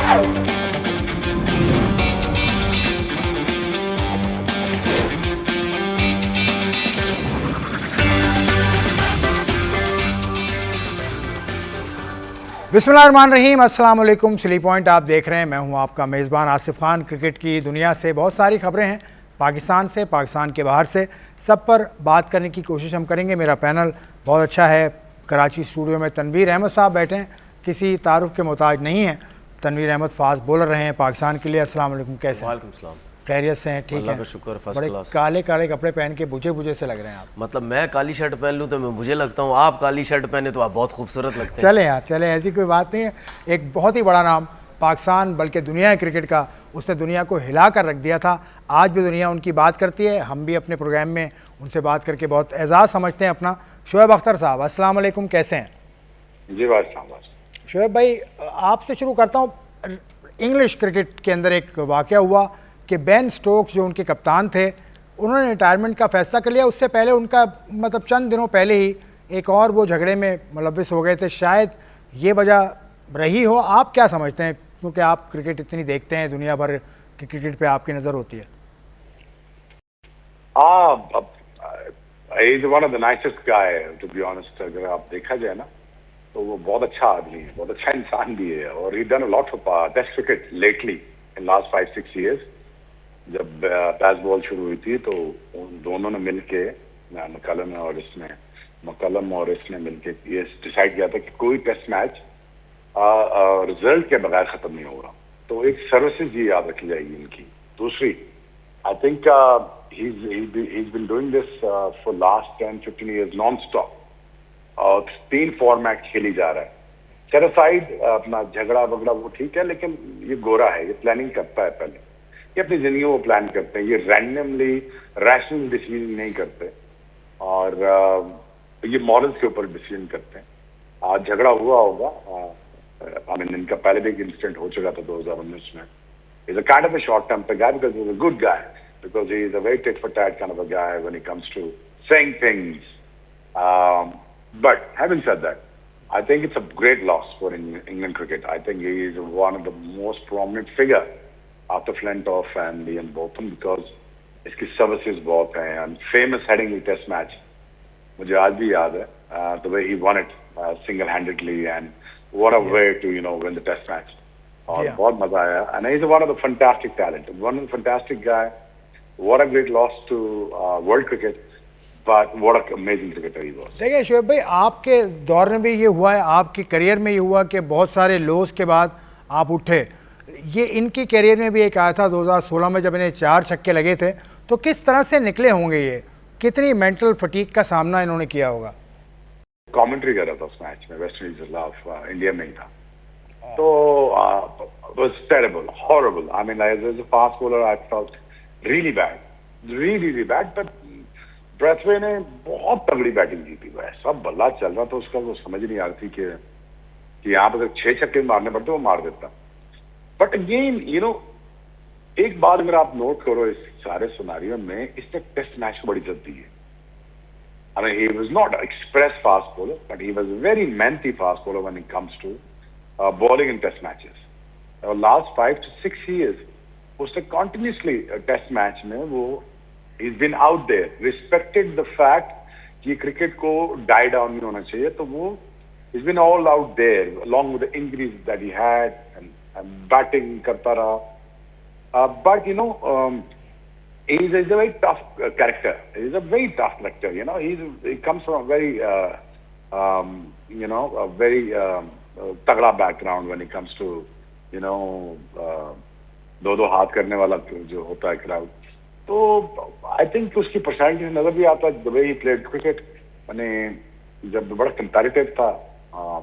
बिस्मिल्लाहिर्रहमानिर्रहीम, अस्सलाम वालेकुम। स्ली पॉइंट आप देख रहे हैं, मैं हूं आपका मेज़बान आसिफ खान। क्रिकेट की दुनिया से बहुत सारी खबरें हैं, पाकिस्तान से, पाकिस्तान के बाहर से, सब पर बात करने की कोशिश हम करेंगे। मेरा पैनल बहुत अच्छा है। कराची स्टूडियो में तनवीर अहमद साहब बैठे हैं, किसी तारुफ के मोहताज नहीं हैं। तनवीर अहमद फास्ट बॉलर रहे हैं पाकिस्तान के लिए। अस्सलाम वालेकुम, कैसे हैं? वालेकुम सलाम। खैरियत से हैं? ठीक अल्लाह है। का शुक्र, फर्स्ट बड़े क्लास। काले काले कपड़े पहन के बुझे बुझे से लग रहे हैं आप। मतलब मैं काली शर्ट पहन लूँ तो मैं मुझे लगता हूँ, आप काली शर्ट पहने तो आप बहुत खूबसूरत लगते हैं। चले यार, चले, ऐसी कोई बात नहीं है। एक बहुत ही बड़ा नाम पाकिस्तान, बल्कि दुनिया क्रिकेट का, उसने दुनिया को हिला कर रख दिया था। आज भी दुनिया उनकी बात करती है। हम भी अपने प्रोग्राम में उनसे बात करके बहुत एजाज़ समझते हैं अपना। शोएब अख्तर साहब, अस्सलाम वालेकुम, कैसे हैं? जी वाह। शोएब भाई, आपसे शुरू करता हूँ। इंग्लिश क्रिकेट के अंदर एक वाक़या हुआ कि बेन स्टोक्स जो उनके कप्तान थे, उन्होंने रिटायरमेंट का फ़ैसला कर लिया। उससे पहले उनका मतलब चंद दिनों पहले ही एक और वो झगड़े में मुलव्विस हो गए थे। शायद ये वजह रही हो। आप क्या समझते हैं, क्योंकि आप क्रिकेट इतनी देखते हैं, दुनिया भर की क्रिकेट पे आपकी नज़र होती है? Is one of the nicest guy, to be honest. अगर आप देखा जाए ना, तो वो बहुत अच्छा आदमी है, बहुत अच्छा इंसान भी है। और he done a lot of test cricket lately in last 5-6 years। जब बेसबॉल शुरू हुई थी तो उन दोनों ने मिलके, मकलम और इसने मिलके ये डिसाइड किया था कि कोई टेस्ट मैच रिजल्ट के बगैर खत्म नहीं होगा। तो एक सर्विसेज ये याद रखी जाएगी इनकी। दूसरी, I think he's been doing this for last 10-15 years non-stop। और 3 फॉर्मेट खेली जा रहा है। चलो साइड अपना झगड़ा वगड़ा वो ठीक है, लेकिन ये गोरा है, ये प्लानिंग करता है पहले, ये अपनी जिंदगी को प्लान करते हैं, ये रैंडमली रैशनल डिसीजन नहीं करते, और ये मॉरल्स के ऊपर डिसीजन करते हैं। आज झगड़ा हुआ होगा, आई मीन इनका पहले भी एक इंसिडेंट हो चुका था 2019 में। Is a kind of a short term guy because he is a good guy, because he is a very tit for tat kind of a guy when it comes to saying things. But having said that, I think it's a great loss for England cricket. I think he is one of the most prominent figure after Flintoff and Ian Botham, because his services बहुत हैं, and famous Headingley Test match मुझे आज भी याद है, the way he won it single-handedly, and what a way to win the Test match. और बहुत मजा आया, and he's one of the fantastic talent, one of the fantastic guy. What a great loss to world cricket, but what an amazing cricketer he was. देखिए शोएब भाई, आपके दौर में भी ये हुआ है, आपके करियर में ये हुआ कि बहुत सारे लॉस के बाद आप उठे। ये इनकी करियर में भी एक आया था 2016 में, जब इन्हें 4 छक्के लगे थे। तो किस तरह से निकले होंगे ये, कितनी मेंटल फटीग का सामना इन्होंने किया होगा? कमेंट्री कर रहा था उस मैच में, वेस्ट इंडीज के खिलाफ, इंडिया में ही था। तो was terrible, horrible. I mean, as a fast bowler, I felt really bad, but ब्रेथवे ने बहुत तगड़ी बैटिंग की थी। वह सब बल्ला चल रहा था उसका, वो समझ नहीं आ रही थी कि यहाँ पर 6 छक्के मारने पड़ते वो मार देता। बट अगेन एक बात अगर आप नोट करो इस सारे सिनारियो में, इसने टेस्ट मैच को बड़ी इज्जत दी है। I mean, he was not express fast bowler, but he was a very menthy fast bowler when it comes to bowling in test matches. Last 5 to 6 years उसने कंटिन्यूसली टेस्ट मैच में वो he's been out there, respected the fact कि cricket को die down नहीं होना चाहिए, तो वो he's been all out there along with the injuries that he had, and batting करता रहा। but he's a very tough character. He's a very tough character. He comes from a very a very तगड़ा background when it comes to दो हाथ करने वाला जो होता है क्राउड। तो आई थिंक उसकी पर्सनैलिटी से नजर भी आता है, the way he played cricket. मैंने जब बड़ा कंपैरेटिव था,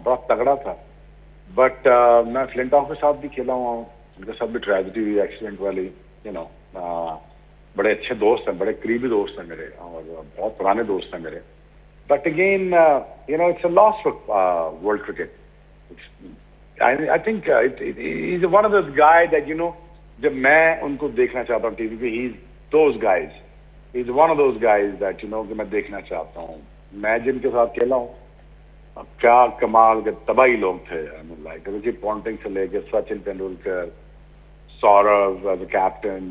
बड़ा तगड़ा था। बट मैं फ्लिंटॉफ के साथ भी खेला हुआ हूँ, उनके साथ भी ट्रेजेडी हुई, एक्सीडेंट वाली। बड़े अच्छे दोस्त हैं, बड़े करीबी दोस्त हैं मेरे, और बहुत पुराने दोस्त हैं मेरे। But again it's a loss for world cricket. I think he's one of those guys that जब मैं उनको देखना चाहता हूँ टीवी पे, he's those guys. He's one of those guys that कि मैं देखना चाहता हूँ। मैं जिनके साथ खेला हूँ, क्या कमाल के तबाही लोग थे, लाइक रिकी पॉन्टिंग से लेके Sachin Tendulkar, Saurav as a captain,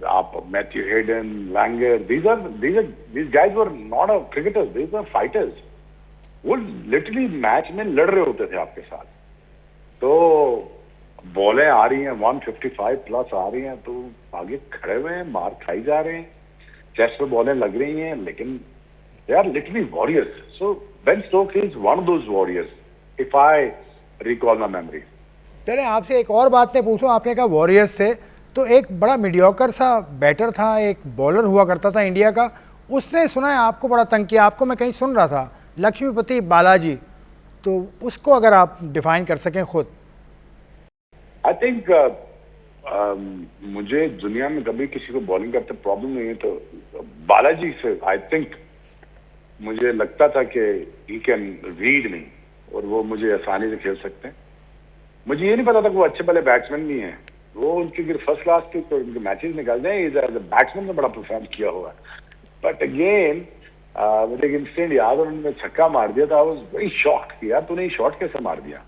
आप Matthew Hayden, Langer, these guys were not a cricketers, these were fighters. वो लिटरली मैच में लड़ रहे होते थे आपके साथ। तो बॉलें आ रही हैं 155 प्लस आ रही हैं, तो आगे खड़े हुए हैं, मार खाई जा रहे हैं, चेस्ट पे बॉलें लग रही हैं, लेकिन they are literally warriors. So Ben Stokes is one of those warriors, if I recall my memory. चलें आपसे एक और बात मैं पूछूं, आपने कहा वॉरियर्स थे, तो एक बड़ा मीडियोकर सा बैटर था, एक बॉलर हुआ करता था इंडिया का, उसने सुना है आपको बड़ा तंग किया, आपको मैं कहीं सुन रहा था, लक्ष्मीपति बालाजी, तो उसको अगर आप डिफाइन कर सकें खुद। I think मुझे दुनिया में कभी किसी को बॉलिंग करते प्रॉब्लम नहीं है, तो बालाजी से आई थिंक मुझे लगता था कि ही कैन रीड मी और वो मुझे आसानी से खेल सकते हैं। मुझे ये नहीं पता था कि वो अच्छे भले बैट्समैन भी हैं, वो उनकी अगर फर्स्ट क्लास के तो उनके मैचेस निकल जाए, बैट्समैन में बड़ा परफॉर्म किया हुआ है। बट अगेन मुझे एक इंसिडेंट याद है, उन्होंने छक्का मार दिया था, आई वाज वेरी शॉक्ड कि यार तूने ये शॉट कैसे मार दिया।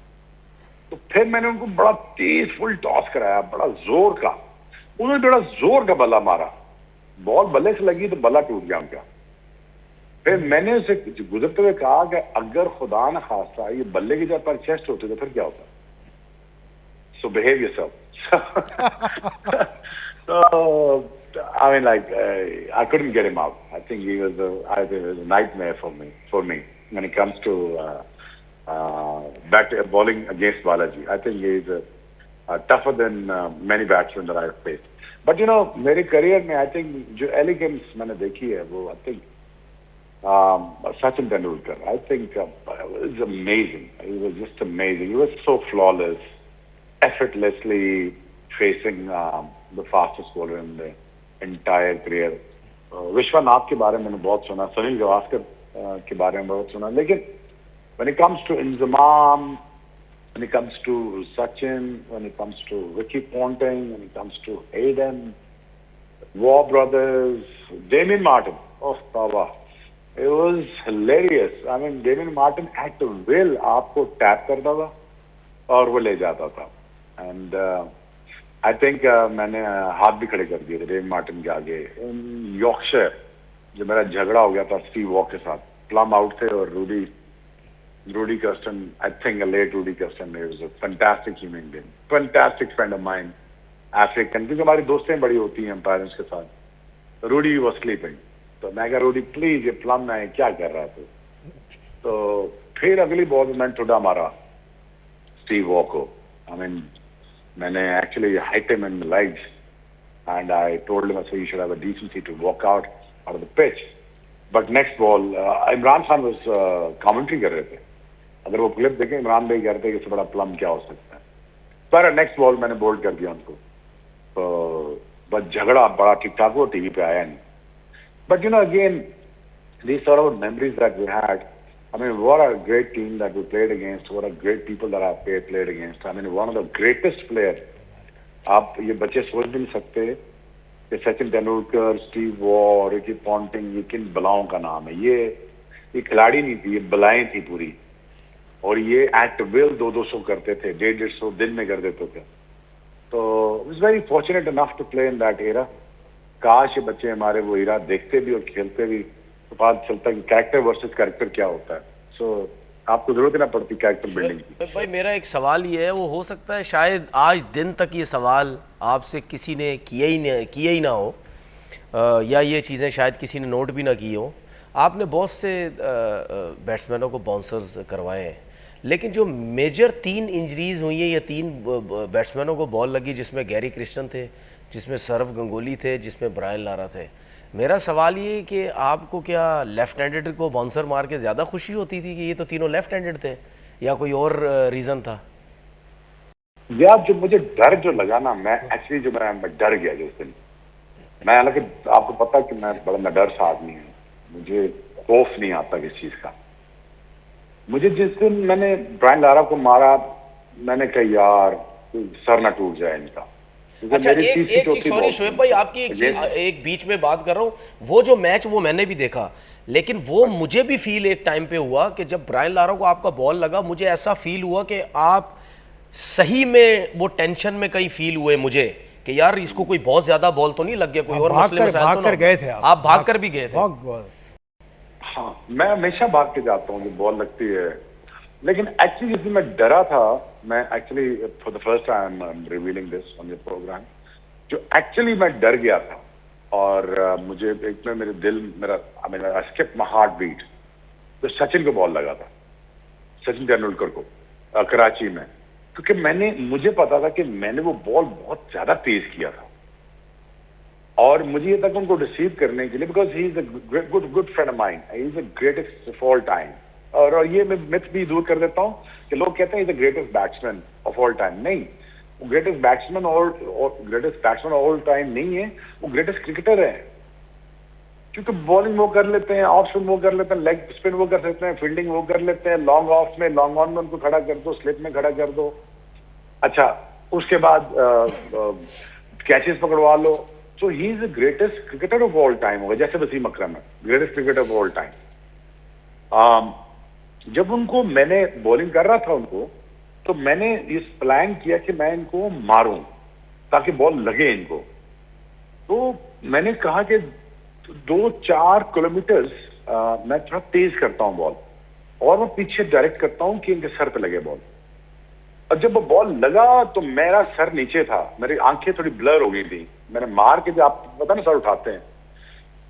तो फिर मैंने उनको बड़ा तेज फुल टॉस कराया, बड़ा जोर का, उन्होंने बड़ा जोर का बल्ला मारा, बॉल बल्ले से लगी तो बल्ला टूट गया उनका। फिर मैंने उसे गुजरते हुए कहा कि अगर खुदा न खास्ता ये बल्ले की जगह पर चेस्ट होते तो फिर क्या होता। So behave yourself. So I mean, like I couldn't get him out. I think he was a nightmare for me when it comes to bowling against Balaji. I think he is tougher than many batsmen that I've faced. But you know, मेरे career में I think जो elegance मैंने देखी है वो I think Sachin Tendulkar. I think it was amazing. He was just amazing. He was so flawless, effortlessly facing the fastest bowler in the entire career. Vishwanath के बारे में मैंने बहुत सुना, सुनील गावस्कर के बारे में बहुत सुना, लेकिन when it comes to Inzamam, when it comes to Sachin, when it comes to Ricky Ponting, when it comes to Hayden, Waugh brothers, Damien Martin, oh Baba, it was hilarious. I mean, Damien Martin at the will आपको tap करता था और वो ले जाता था, and I think मैंने हाथ भी खड़े कर दिए थे डेविड मार्टिन के आगे। इन यॉर्कशायर जो मेरा झगड़ा हो गया था स्टीव वॉ के साथ, प्लम आउट थे और Rudi Koertzen, I think late Rudi Koertzen was a fantastic human being, fantastic friend of mine, African, क्योंकि हमारी दोस्तें बड़ी होती हैं पेरेंट्स के साथ। रूडी वाज स्लीपिंग, तो मैं कहा रूडी प्लीज ये प्लम में क्या कर रहा था। तो फिर अगली बॉल में मैंने थोड़ा मारा स्टीव वॉ को, आई मीन मैंने actually hit him in the legs and I told him, I said, you should have a decency to walk out of the pitch. But next ball, Imran Khan was commentary कर रहे थे, अगर वो clip देखें इमरान भाई कह रहे थे कि इससे बड़ा प्लम क्या हो सकता है। पर नेक्स्ट बॉल मैंने बोल्ड कर दिया उनको, तो बस झगड़ा बड़ा ठीक ठाक वो टीवी पे आया नहीं। But you know again these sort of memories that we had, I mean, what a great team that we played against. What a great people that I've played against. I mean, one of the greatest players. आप ये बच्चे सोच भी नहीं सकते कि Sachin Tendulkar, Steve Waugh, Ricky Ponting, ये किन बलाओं का नाम है। ये खिलाड़ी नहीं थी, ये बलाएं थी पूरी, और ये एट विल 200 करते थे, 150 दिन में कर देते थे। तो I was very fortunate enough to play in that era. काश ये बच्चे हमारे वो era देखते भी और खेलते भी, तो पता चलता है कि कैरेक्टर वर्सेस कैरेक्टर क्या होता है। सो आपको जरूरत ना पड़ती कैरेक्टर बिल्डिंग की। भाई मेरा एक सवाल ये है, वो हो सकता है शायद आज दिन तक ये सवाल आपसे किसी ने किया ही ना हो, या ये चीज़ें शायद किसी ने नोट भी ना की हो। आपने बहुत से बैट्समैनों को बाउंसर्स करवाए हैं, लेकिन जो मेजर 3 इंजरीज हुई हैं या 3 बैट्समैनों को बॉल लगी, जिसमें गैरी क्रिस्टन थे, जिसमें सौरव गंगोली थे, जिसमें ब्रायन लारा थे। मेरा सवाल ये कि आपको क्या लेफ्ट हैंडेड को बाउंसर मार के ज़्यादा खुशी होती थी कि ये तो तीनों लेफ्ट हैंडेड थे, या कोई और रीज़न था? यार जो मुझे डर जो लगा ना, मैं एक्चुअली जो मैं डर गया जिस दिन, मैं हालांकि आपको पता कि मैं बड़ा नडर सा आदमी हूँ, मुझे खौफ नहीं आता किस चीज़ का। मुझे जिस दिन मैंने ब्रायन लारा को मारा, मैंने कहा यार सर ना टूट जाए इनका, क्योंकि अच्छा, मेरी एक तीसरी एक चीज, चौथी सॉरी बॉल शोएब थी। भाई, आपकी एक चीज, Again, एक बीच में बात कर रहा हूँ, वो जो मैच वो मैंने भी देखा, लेकिन वो मुझे भी फील एक टाइम पे हुआ कि जब ब्रायन लारा को आपका बॉल लगा, मुझे ऐसा फील हुआ कि आप सही में वो टेंशन में कहीं फील हुए मुझे कि यार इसको कोई बहुत ज्यादा बॉल तो नहीं लग गया, कोई आप और मसले मसाइल तो भाग ना कर हो। गए थे आप भाग कर भी गए थे। भाग हाँ, मैं हमेशा भाग के जाता हूँ जब बॉल लगती है, लेकिन एक्चुअली जिस दिन मैं डरा था, मैं actually for the first time I am revealing this on your programme, जो एक्चुअली मैं डर गया था और मुझे एक में मेरे दिल मेरा I mean I skip my heart beat, तो सचिन को बॉल लगा था, सचिन तेंदुलकर को कराची में, क्योंकि मुझे पता था कि मैंने वो बॉल बहुत ज्यादा तेज किया था और मुझे ये था कि उनको रिसीव करने के लिए, because he is a good friend of mine, he is the greatest of all time. और ये मैं मिथ भी दूर कर देता हूँ कि लोग कहते हैं is the greatest batsman of all time, नहीं, वो ग्रेटेस्ट बैट्समैन ऑल टाइम नहीं है, वो ग्रेटेस्ट क्रिकेटर है, क्योंकि बॉलिंग वो कर लेते हैं, ऑफ स्पिन वो कर लेते हैं, लेग स्पिन वो कर सकते हैं, फील्डिंग वो कर लेते हैं, लॉन्ग ऑफ में, लॉन्ग ऑन में उनको खड़ा कर दो, स्लिप में खड़ा कर दो, अच्छा उसके बाद कैचेस पकड़वा लो। So he is the greatest cricketer of all time होगा, जैसे वसीम अकरम है greatest cricketer of all time. जब उनको मैंने बॉलिंग कर रहा था उनको, तो मैंने इस प्लान किया कि मैं इनको मारूं ताकि बॉल लगे इनको, तो मैंने कहा कि 2-4 किलोमीटर मैं थोड़ा तेज करता हूं बॉल और मैं पीछे डायरेक्ट करता हूं कि इनके सर पे लगे बॉल। और जब वो बॉल लगा तो मेरा सर नीचे था, मेरी आंखें थोड़ी ब्लर हो गई थी, मैंने मार के, जो आप पता ना सर उठाते हैं,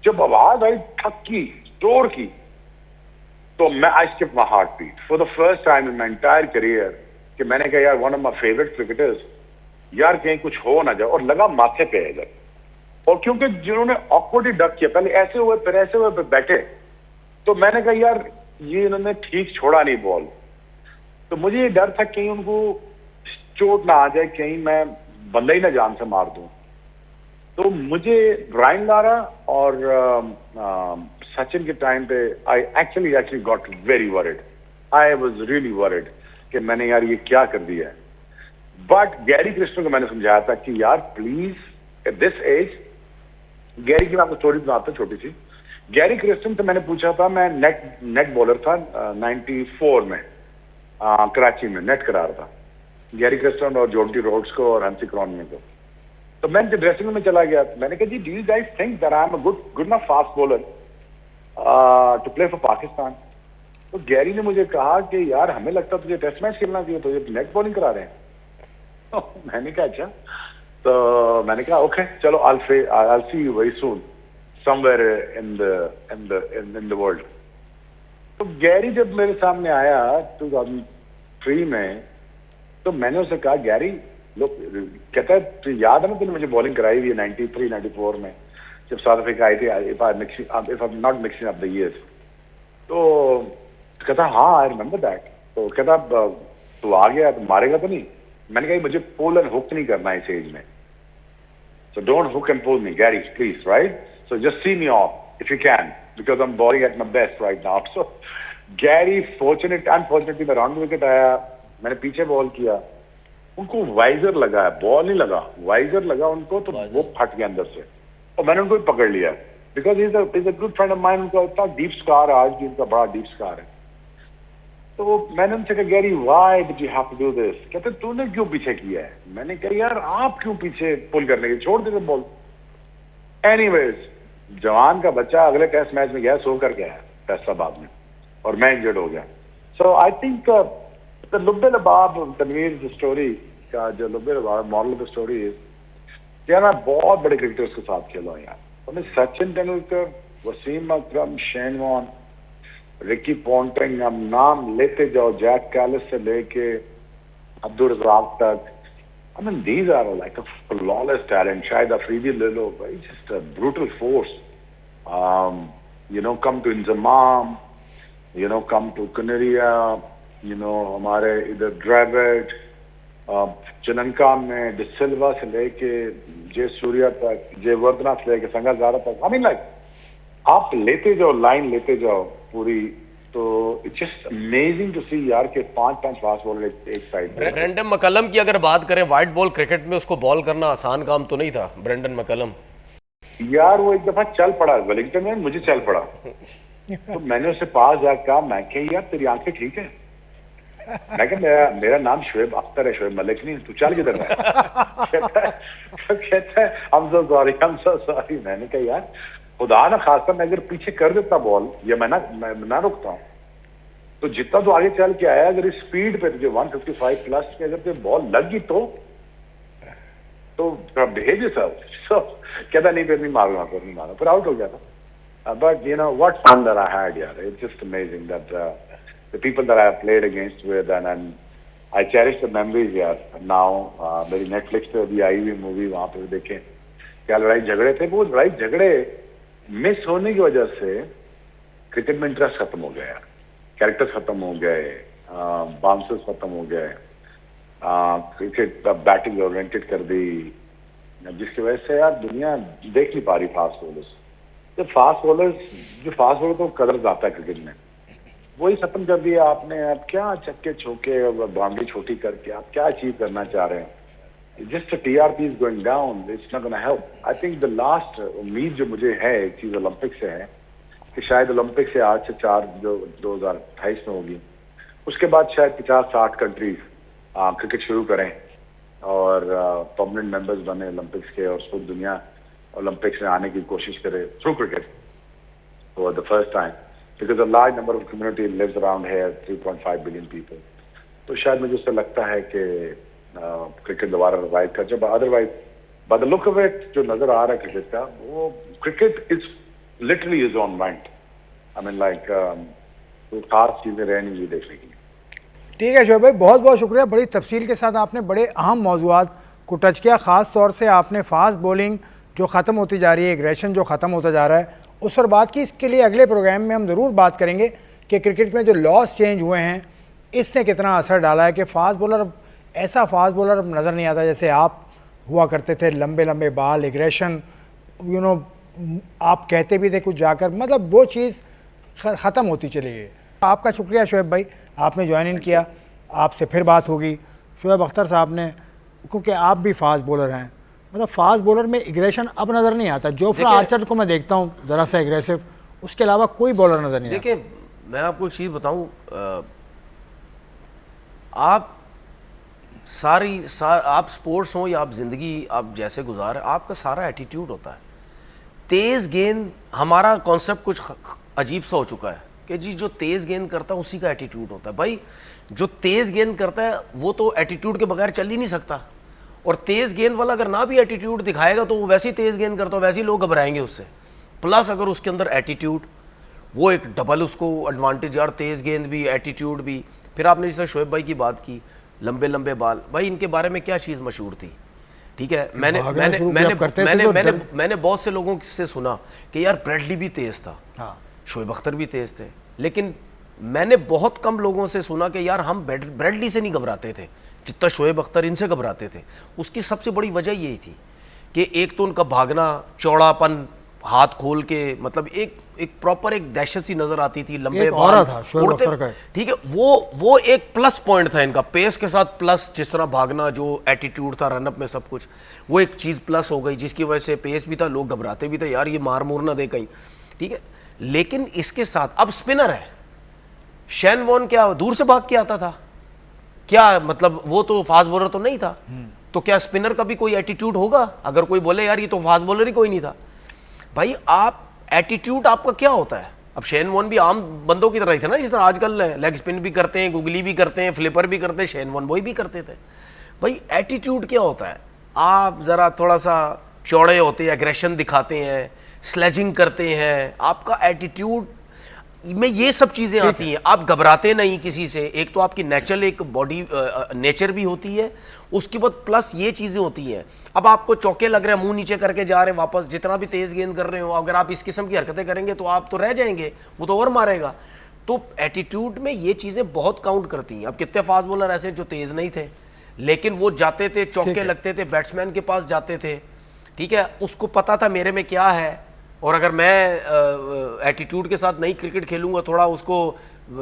जब आवाज आई ठक की, जोर की, तो मैं I skip my heart beat for the first time in my entire career, कि मैंने कहा यार one of my favourite cricketers, यार कहीं कुछ हो ना जाए, और लगा माथे पे इधर। और क्योंकि जिन्होंने ऑकवर्डली डक किया, पहले ऐसे हुए फिर ऐसे हुए फिर बैठे, तो मैंने कहा यार ये इन्होंने ठीक छोड़ा नहीं बॉल, तो मुझे ये डर था कहीं उनको चोट ना आ जाए, कहीं मैं बंदा ही ना जान से मार दूं। तो मुझे ब्रायन लारा और सचिन के टाइम पे I actually got very worried, I was really worried कि मैंने यार ये क्या कर दिया है। बट गैरी क्रिस्टन को मैंने समझाया था कि यार please at this age, Gary की मैं आपको स्टोरी बनाता हूं छोटी सी। गैरी क्रिस्टन से मैंने पूछा था, मैं नेट बॉलर था 94 में, कराची में नेट करा रहा था गैरी क्रिस्टन और जोंटी रोड्स को और हंसी क्रॉनमी को। तो मैं ड्रेसिंग रूम में चला गया, मैंने कहा जी do you guys think that I am a good enough fast bowler to play for Pakistan? तो गैरी ने मुझे कहा कि यार हमें लगता तुझे टेस्ट मैच खेलना चाहिए, तो ये नेट बॉलिंग करा रहे हैं। तो मैंने कहा अच्छा, तो मैंने कहा ओके चलो I'll see you very soon somewhere in the world। तो गैरी जब मेरे सामने आया 2003 में, तो मैंने उसे कहा गैरी लोग, कहता है तो याद है ना तूने मुझे बॉलिंग कराई हुई है 93-94 में जब साउथ अफ्रीका आई थी, if I'm not mixing up the years। तो कहता हाँ आई रिमेम्बर दैट। तो कहता तू आ गया तो मारेगा तो नहीं? मैंने कहा मुझे पुल एंड हुक नहीं करना इस एज में, so don't hook and pull me Gary please, right? So just see me off if you can because I'm bowling at my best right now। So Gary unfortunately मैं round wicket आया, मैंने पीछे ball किया, उनको visor लगा है, ball नहीं लगा, वाइजर लगा उनको, तो वो फट गया अंदर से और मैंने उनको भी पकड़ लिया because is a good friend of mine. उनका इतना डीप स्कार है, आज भी उनका बड़ा डीप स्कार है। तो मैंने उनसे कहा Gary why did you have to do this? कहते तूने क्यों पीछे किया है? मैंने कहा यार आप क्यों पीछे पुल करने के, छोड़ देते बॉल। एनीवेज जवान का बच्चा अगले टेस्ट मैच में गया, सो कर गया फैसलाबाद में, और मैं इंजर्ड हो गया। सो आई थिंक द लुब्बे लबाब तनवीर स्टोरी का जो लुब्बे लबाब मॉरल ऑफ द स्टोरी है कि मैं बहुत बड़े क्रिकेटर्स के साथ खेला हूं यार। तो सचिन तेंदुलकर, वसीम अकरम, शेन वॉर्न, रिकी पॉन्टिंग, हम नाम लेते जाओ, जैक कैलिस से लेके अब्दुल रज़ाक तक। I mean, these are like a flawless talent. Shahid Afridi le lo, it's just a brutal force. Come to Inzamam, come to Canaria, हमारे इधर ड्राइवेट, श्रीलंका में डिसिल्वा से लेके जय सूर्या तक, जय वर्धना से लेके संगाजारा तक। I mean, like आप लेते जाओ, लाइन लेते जाओ पूरी, तो इट्स जस्ट अमेजिंग टू सी यार के 5 फास्ट बॉलर एक साइड पे। ब्रेंडन मैकलम की अगर बात करें, वाइट बॉल क्रिकेट में उसको बॉल करना आसान काम तो नहीं था। ब्रेंडन मैकलम यार वो एक दफा चल पड़ा वेलिंगटन में, मुझे चल पड़ा तो मैंने उससे पास जाकर कहा, मैं कहा यार तेरी आंखें ठीक है? मैं कहा मेरा नाम शोएब अख्तर है, शोएब मलिक नहीं, तू चल किधर है? कहता है I'm so sorry। मैंने कहा यार खुदा ना खासा मैं अगर पीछे कर देता बॉल या मैं ना रुकता हूँ तो जितना तो आगे चल के आया, अगर इस स्पीड पे तुझे 155 प्लस पे अगर तुझे बॉल लग गई तो बिहेव योरसेल्फ। कहता नहीं फिर नहीं मारूंगा, फिर आउट हो गया था। But you know what fun that I had यार, it's just amazing that the people that I have played against with and I cherish the memories यार। नाउ मेरी नेटफ्लिक्स पे अभी आई हुई मूवी, वहां पे देखें क्या लड़ाई झगड़े थे। वो लड़ाई झगड़े मिस होने की वजह से क्रिकेट में इंटरेस्ट खत्म हो गया यार, कैरेक्टर्स खत्म हो गए, बाउंसर्स खत्म हो गए, क्रिकेट बैटिंग ओरिएंटेड कर दी, जिसकी वजह से यार दुनिया देख नहीं पा रही फास्ट बॉलर्स। जो फास्ट बॉलर तो कदर जाता है क्रिकेट में, वही खत्म कर दिया आपने। आप क्या छक्के छोके और बाउंड्री छोटी करके आप क्या अचीव करना चाह रहे हैं? Just TRP is going down, it's not gonna help. I think the last उम्मीद जो मुझे है एक चीज ओलंपिक से है कि शायद ओलंपिक से आज से 4 जो 2028 में होगी, उसके बाद शायद 50-60 कंट्रीज क्रिकेट शुरू करें और परमानेंट मेंबर्स बने ओलंपिक्स के, और पूरी दुनिया ओलंपिक्स में आने की कोशिश करे through cricket for the first time, because a large number of community lives around here, 3.5 billion people. तो शायद मुझे उससे लगता है कि क्रिकेट दोबारा रिवाइव कर, जब otherwise by the look of it जो नजर आ रहा है क्रिकेट का, वो cricket is literally is on mind. I mean like तो खास चीजें रह नहीं हुई देखने की। ठीक है शोएब भाई, बहुत बहुत शुक्रिया। बड़ी तफसील के साथ आपने बड़े अहम मौज़ूआत को टच किया। ख़ास तौर से आपने फास्ट बॉलिंग जो ख़त्म होती जा रही है, एग्रेशन जो ख़त्म होता जा रहा है, उस पर बात की। इसके लिए अगले प्रोग्राम में हम ज़रूर बात करेंगे कि क्रिकेट में जो लॉस चेंज हुए हैं इसने कितना असर डाला है, कि फास्ट बॉलर ऐसा फास्ट बॉलर अब नज़र नहीं आता जैसे आप हुआ करते थे। लंबे लंबे बाल, एग्रेशन, यू नो आप कहते भी थे कुछ जाकर, मतलब वो चीज़ ख़त्म होती चली गई। आपका शुक्रिया शोएब भाई, आपने ज्वाइन इन किया। आपसे फिर बात होगी शोएब अख्तर साहब ने, क्योंकि आप भी फास्ट बॉलर हैं। मतलब फास्ट बॉलर में एग्रेशन अब नज़र नहीं आता। जोफ्रा आर्चर को मैं देखता हूँ ज़रा सा एग्रेसिव, उसके अलावा कोई बॉलर नज़र नहीं आता। देखिए मैं आपको एक चीज़ बताऊँ, आप आप स्पोर्ट्स हो या आप ज़िंदगी आप जैसे गुजार, आपका सारा एटीट्यूड होता है। तेज़ गेंद, हमारा कॉन्सेप्ट कुछ अजीब सा हो चुका है कि जी जो तेज़ गेंद करता है उसी का एटीट्यूड होता है। भाई जो तेज़ गेंद करता है वो तो एटीट्यूड के बगैर चल ही नहीं सकता, और तेज़ गेंद वाला अगर ना भी एटीट्यूड दिखाएगा तो वो वैसे ही तेज़ गेंद करता है, वैसे ही लोग घबराएंगे उससे। प्लस अगर उसके अंदर एटीट्यूड, वो एक डबल उसको एडवांटेज, और तेज़ गेंद भी एटीट्यूड भी। फिर आपने जैसे शोएब भाई की बात की, लंबे लंबे बाल, भाई इनके बारे में क्या चीज़ मशहूर थी? ठीक है, मैंने बहुत से लोगों से सुना कि यार ब्रेडली भी तेज़ था, हाँ, शोएब अख्तर भी तेज़ थे, लेकिन मैंने बहुत कम लोगों से सुना कि यार हम ब्रेडली से नहीं घबराते थे जितना शोएब अख्तर इनसे घबराते थे। उसकी सबसे बड़ी वजह यही थी कि एक तो उनका भागना, चौड़ापन, हाथ खोल के, मतलब एक प्रॉपर एक दहशत सी नजर आती थी, लंबे बाल उड़ते। ठीक है, वो एक प्लस पॉइंट था इनका, पेस के साथ प्लस, जिस तरह भागना, जो एटीट्यूड था रनअप में, सब कुछ वो एक चीज़ प्लस हो गई, जिसकी वजह से पेस भी था, लोग घबराते भी थे यार ये मार मूर ना दे कहीं। ठीक है, लेकिन इसके साथ अब स्पिनर है। शेन वॉर्न क्या दूर से भाग के आता था क्या? मतलब वो तो फास्ट बॉलर तो नहीं था, तो क्या स्पिनर का भी कोई एटीट्यूड होगा? अगर कोई बोले यार ये तो फास्ट बॉलर ही कोई नहीं था, भाई आप एटीट्यूड आपका क्या होता है? अब शेन वॉर्न भी आम बंदों की तरह ही थे ना, जिस तरह आजकल लेग स्पिन भी करते हैं, गुगली भी करते हैं, फ्लिपर भी करते हैं, शेन वॉर्न वही भी करते थे। भाई एटीट्यूड क्या होता है? आप ज़रा थोड़ा सा चौड़े होते हैं, एग्रेशन दिखाते हैं, स्लेजिंग करते हैं, आपका एटीट्यूड में ये सब चीज़ें आती हैं। आप घबराते नहीं किसी से, एक तो आपकी नेचुरल एक बॉडी नेचर भी होती है, उसके बाद प्लस ये चीज़ें होती हैं। अब आपको चौके लग रहे हैं, मुंह नीचे करके जा रहे हैं वापस, जितना भी तेज़ गेंद कर रहे हो, अगर आप इस किस्म की हरकतें करेंगे तो आप तो रह जाएंगे, वो तो और मारेगा। तो एटीट्यूड में ये चीज़ें बहुत काउंट करती हैं। अब कितने फास्ट बॉलर ऐसे जो तेज़ नहीं थे, लेकिन वो जाते थे, चौके लगते थे, बैट्समैन के पास जाते थे, ठीक है, उसको पता था मेरे में क्या है, और अगर मैं एटीट्यूड के साथ नहीं क्रिकेट खेलूंगा, थोड़ा उसको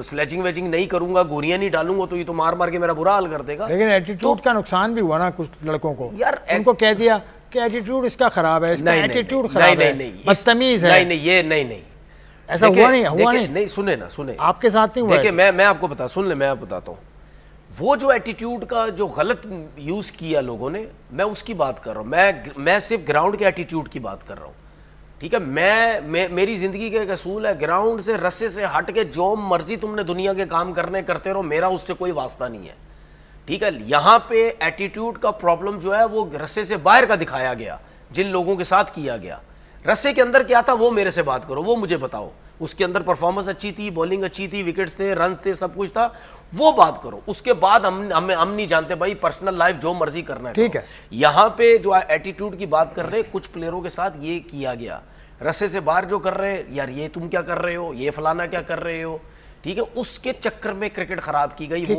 स्लेजिंग वेजिंग नहीं करूंगा, गोरियां नहीं डालूंगा, तो ये तो मार मार के मेरा बुरा हाल कर देगा। लेकिन एटीट्यूड का नुकसान भी हुआ ना कुछ लड़कों को, यार, उनको कह दिया कि एटीट्यूड इसका खराब है, इसका एटीट्यूड खराब है, नहीं, बदतमीज है। नहीं, ये नहीं, ऐसा हुआ नहीं। सुने आपके साथ नहीं हुआ। देखिए, मैं आपको मैं आपको बताता हूँ, वो जो एटीट्यूड का जो गलत यूज किया लोगों ने, मैं उसकी बात कर रहा हूँ। मैं सिर्फ ग्राउंड के एटीट्यूड की बात कर रहा हूँ, ठीक है। मेरी जिंदगी का एक असूल है, ग्राउंड से रस्से से हट के जो मर्जी तुमने दुनिया के काम करते रहो, मेरा उससे कोई वास्ता नहीं है, ठीक है। यहाँ पे एटीट्यूड का प्रॉब्लम जो है वो रस्से से बाहर का दिखाया गया, जिन लोगों के साथ किया गया। रस्से के अंदर क्या था वो मेरे से बात करो, वो मुझे बताओ। उसके अंदर परफॉर्मेंस अच्छी थी, बॉलिंग अच्छी थी, विकेट्स थे, रन थे, सब कुछ था, वो बात करो। उसके बाद हम नहीं जानते भाई, पर्सनल लाइफ जो मर्जी करना है, ठीक है। यहाँ पे जो एटीट्यूड की बात कर रहे हैं, कुछ प्लेयरों के साथ ये किया गया, रस्से से बाहर जो कर रहे हैं, यार ये तुम क्या कर रहे हो, ये फलाना क्या कर रहे हो, ठीक है। उसके चक्कर में क्रिकेट खराब की गई, वो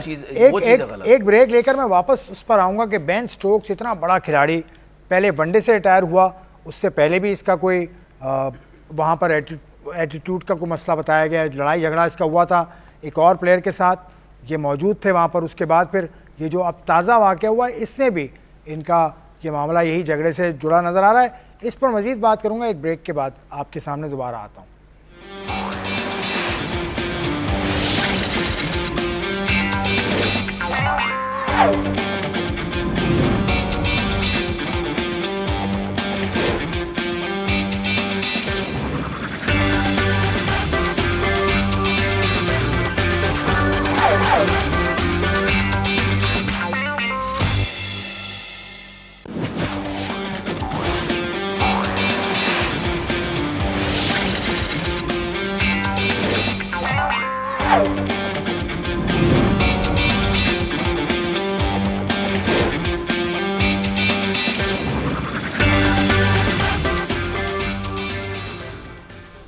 चीज गलत। एक ब्रेक लेकर मैं वापस उस पर आऊंगा कि बेन स्टोक्स इतना बड़ा खिलाड़ी, पहले वनडे से रिटायर हुआ, उससे पहले भी इसका कोई वहाँ पर एटीट्यूड का कोई मसला बताया गया, लड़ाई झगड़ा इसका हुआ था एक और प्लेयर के साथ, ये मौजूद थे वहाँ पर। उसके बाद फिर ये जो अब ताज़ा वाक़या हुआ, इसने भी इनका ये मामला यही झगड़े से जुड़ा नज़र आ रहा है। इस पर मज़ीद बात करूँगा एक ब्रेक के बाद, आपके सामने दोबारा आता हूँ।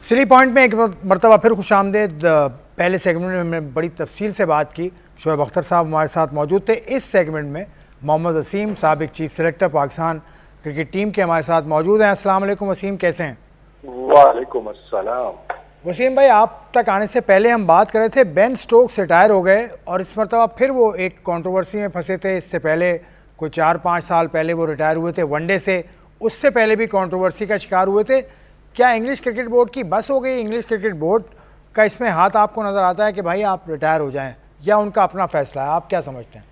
थ्री पॉइंट में एक मरतबा फिर खुशामदेद। पहले सेगमेंट में मैं बड़ी तफसील से बात की, शोएब अख्तर साहब हमारे साथ मौजूद थे। इस सेगमेंट में मोहम्मद वसीम, साबिक chief selector Pakistan cricket team के, हमारे साथ मौजूद हैं। अस्सलाम वालेकुम वसीम, कैसे हैं? वालेकुम अस्सलाम। वसीम भाई, आप तक आने से पहले हम बात कर रहे थे, बेन स्टोक्स रिटायर हो गए और इस मरतबा फिर वो एक कंट्रोवर्सी में फंसे थे। इससे पहले कोई 4-5 साल पहले वो रिटायर हुए थे वनडे से, उससे पहले भी कंट्रोवर्सी का शिकार हुए थे। क्या इंग्लिश क्रिकेट बोर्ड की बस हो गई? इंग्लिश क्रिकेट बोर्ड का इसमें हाथ आपको नज़र आता है कि भाई आप रिटायर हो जाएं, या उनका अपना फैसला है? आप क्या समझते हैं?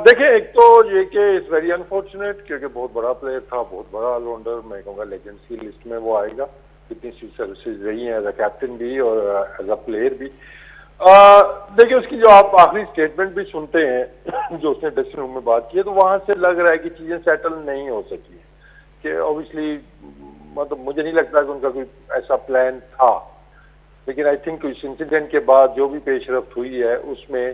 देखिए, एक तो ये कि इट्स वेरी अनफॉर्चुनेट, क्योंकि बहुत बड़ा प्लेयर था, बहुत बड़ा ऑलराउंडर, मैं कहूँगा लेजेंड्स की लिस्ट में वो आएगा। इतनी सी सर्विसेज रही हैं एज अ कैप्टन भी और एज अ प्लेयर भी। देखिए, उसकी जो आप आखिरी स्टेटमेंट भी सुनते हैं जो उसने ड्रेसिंग रूम में बात की है, तो वहां से लग रहा है कि चीजें सेटल नहीं हो सकी, कि ऑब्वियसली मतलब मुझे नहीं लगता कि उनका कोई ऐसा प्लान था। लेकिन आई थिंक इस इंसिडेंट के बाद जो भी पेशरफ्त हुई है उसमें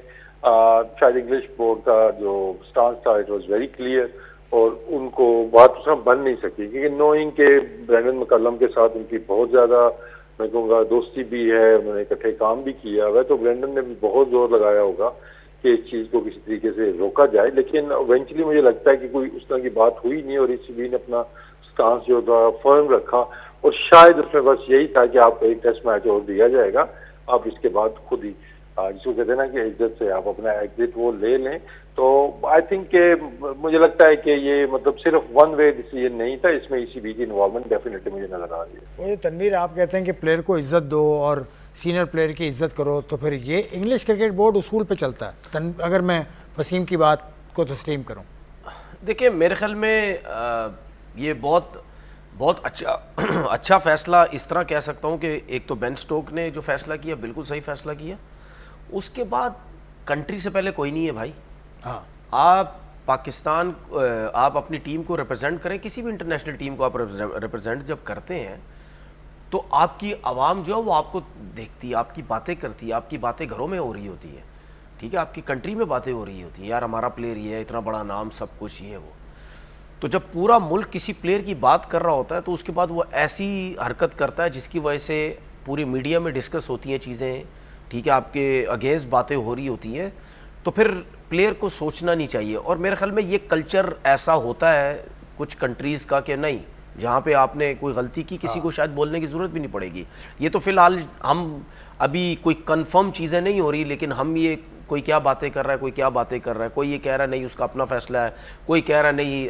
शायद इंग्लिश बोर्ड का जो स्टांस था इट वाज वेरी क्लियर, और उनको बात उसमें बन नहीं सकी, क्योंकि नोइंग के ब्रेंडन मैकलम के साथ उनकी बहुत ज़्यादा मैं कहूँगा दोस्ती भी है, उन्होंने इकट्ठे काम भी किया हुआ है, तो ब्रेंडन ने भी बहुत जोर लगाया होगा कि इस चीज़ को किसी तरीके से रोका जाए। लेकिन इवेंचुअली मुझे लगता है कि कोई उस तरह की बात हुई नहीं, और ईसीबी ने अपना स्टांस जो था फर्म रखा, और शायद उसमें बस यही था कि आपको एक टेस्ट मैच और दिया जाएगा, आप इसके बाद खुद ही जिसको कहते हैं ना कि इज्जत से आप अपना एग्जिट वो ले लें। तो आई थिंक के मुझे लगता है कि ये मतलब सिर्फ वन वे डिसीजन नहीं था, इसमें ईसीबी की इन्वॉल्वमेंट डेफिनेटली मुझे नजर आ रही है। वो जो तनवीर आप कहते हैं कि प्लेयर को इज्जत दो और सीनियर प्लेयर की इज्जत करो, तो फिर ये इंग्लिश क्रिकेट बोर्ड उसूल पे चलता है। अगर मैं वसीम की बात को तस्लीम करूँ, देखिए मेरे ख्याल में ये बहुत अच्छा फैसला इस तरह कह सकता हूँ कि एक तो बेन स्टोक ने जो फैसला किया बिल्कुल सही फैसला किया। उसके बाद कंट्री से पहले कोई नहीं है भाई। हाँ, आप पाकिस्तान, आप अपनी टीम को रिप्रेजेंट करें, किसी भी इंटरनेशनल टीम को आप रिप्रेजेंट जब करते हैं तो आपकी आवाम जो है वो आपको देखती है, आपकी बातें करती है, आपकी बातें घरों में हो रही होती है, ठीक है, आपकी कंट्री में बातें हो रही होती हैं, यार हमारा प्लेयर ये है, इतना बड़ा नाम, सब कुछ ये वो। तो जब पूरा मुल्क किसी प्लेयर की बात कर रहा होता है तो उसके बाद वो ऐसी हरकत करता है जिसकी वजह से पूरी मीडिया में डिस्कस होती हैं चीज़ें, ठीक है, आपके अगेंस्ट बातें हो रही होती हैं, तो फिर प्लेयर को सोचना नहीं चाहिए। और मेरे ख्याल में ये कल्चर ऐसा होता है कुछ कंट्रीज़ का कि नहीं, जहाँ पे आपने कोई गलती की, किसी को शायद बोलने की ज़रूरत भी नहीं पड़ेगी। ये तो फिलहाल हम अभी कोई कंफर्म चीज़ें नहीं हो रही, लेकिन हम ये कोई क्या बातें कर रहा है, कोई क्या बातें कर रहा है, कोई ये कह रहा नहीं उसका अपना फैसला है, कोई कह रहा नहीं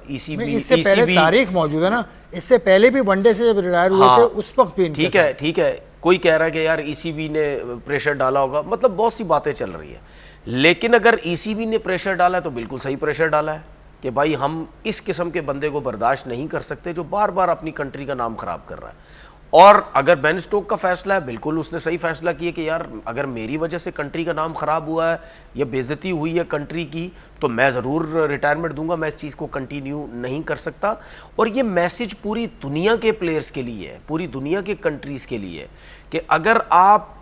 इससे पहले तारीख मौजूद है ना, इससे पहले भी वनडे से जब रिटायर हुए थे उस वक्त भी ठीक है, कोई कह रहा है कि यार ईसीबी ने प्रेशर डाला होगा, मतलब बहुत सी बातें चल रही है। लेकिन अगर ईसीबी ने प्रेशर डाला है तो बिल्कुल सही प्रेशर डाला है कि भाई हम इस किस्म के बंदे को बर्दाश्त नहीं कर सकते जो बार बार अपनी कंट्री का नाम खराब कर रहा है। और अगर बेन स्टोक का फैसला है, बिल्कुल उसने सही फैसला किया कि यार अगर मेरी वजह से कंट्री का नाम ख़राब हुआ है या बेइज्जती हुई है कंट्री की, तो मैं ज़रूर रिटायरमेंट दूंगा, मैं इस चीज़ को कंटिन्यू नहीं कर सकता। और ये मैसेज पूरी दुनिया के प्लेयर्स के लिए है, पूरी दुनिया के कंट्रीज़ के लिए है कि अगर आप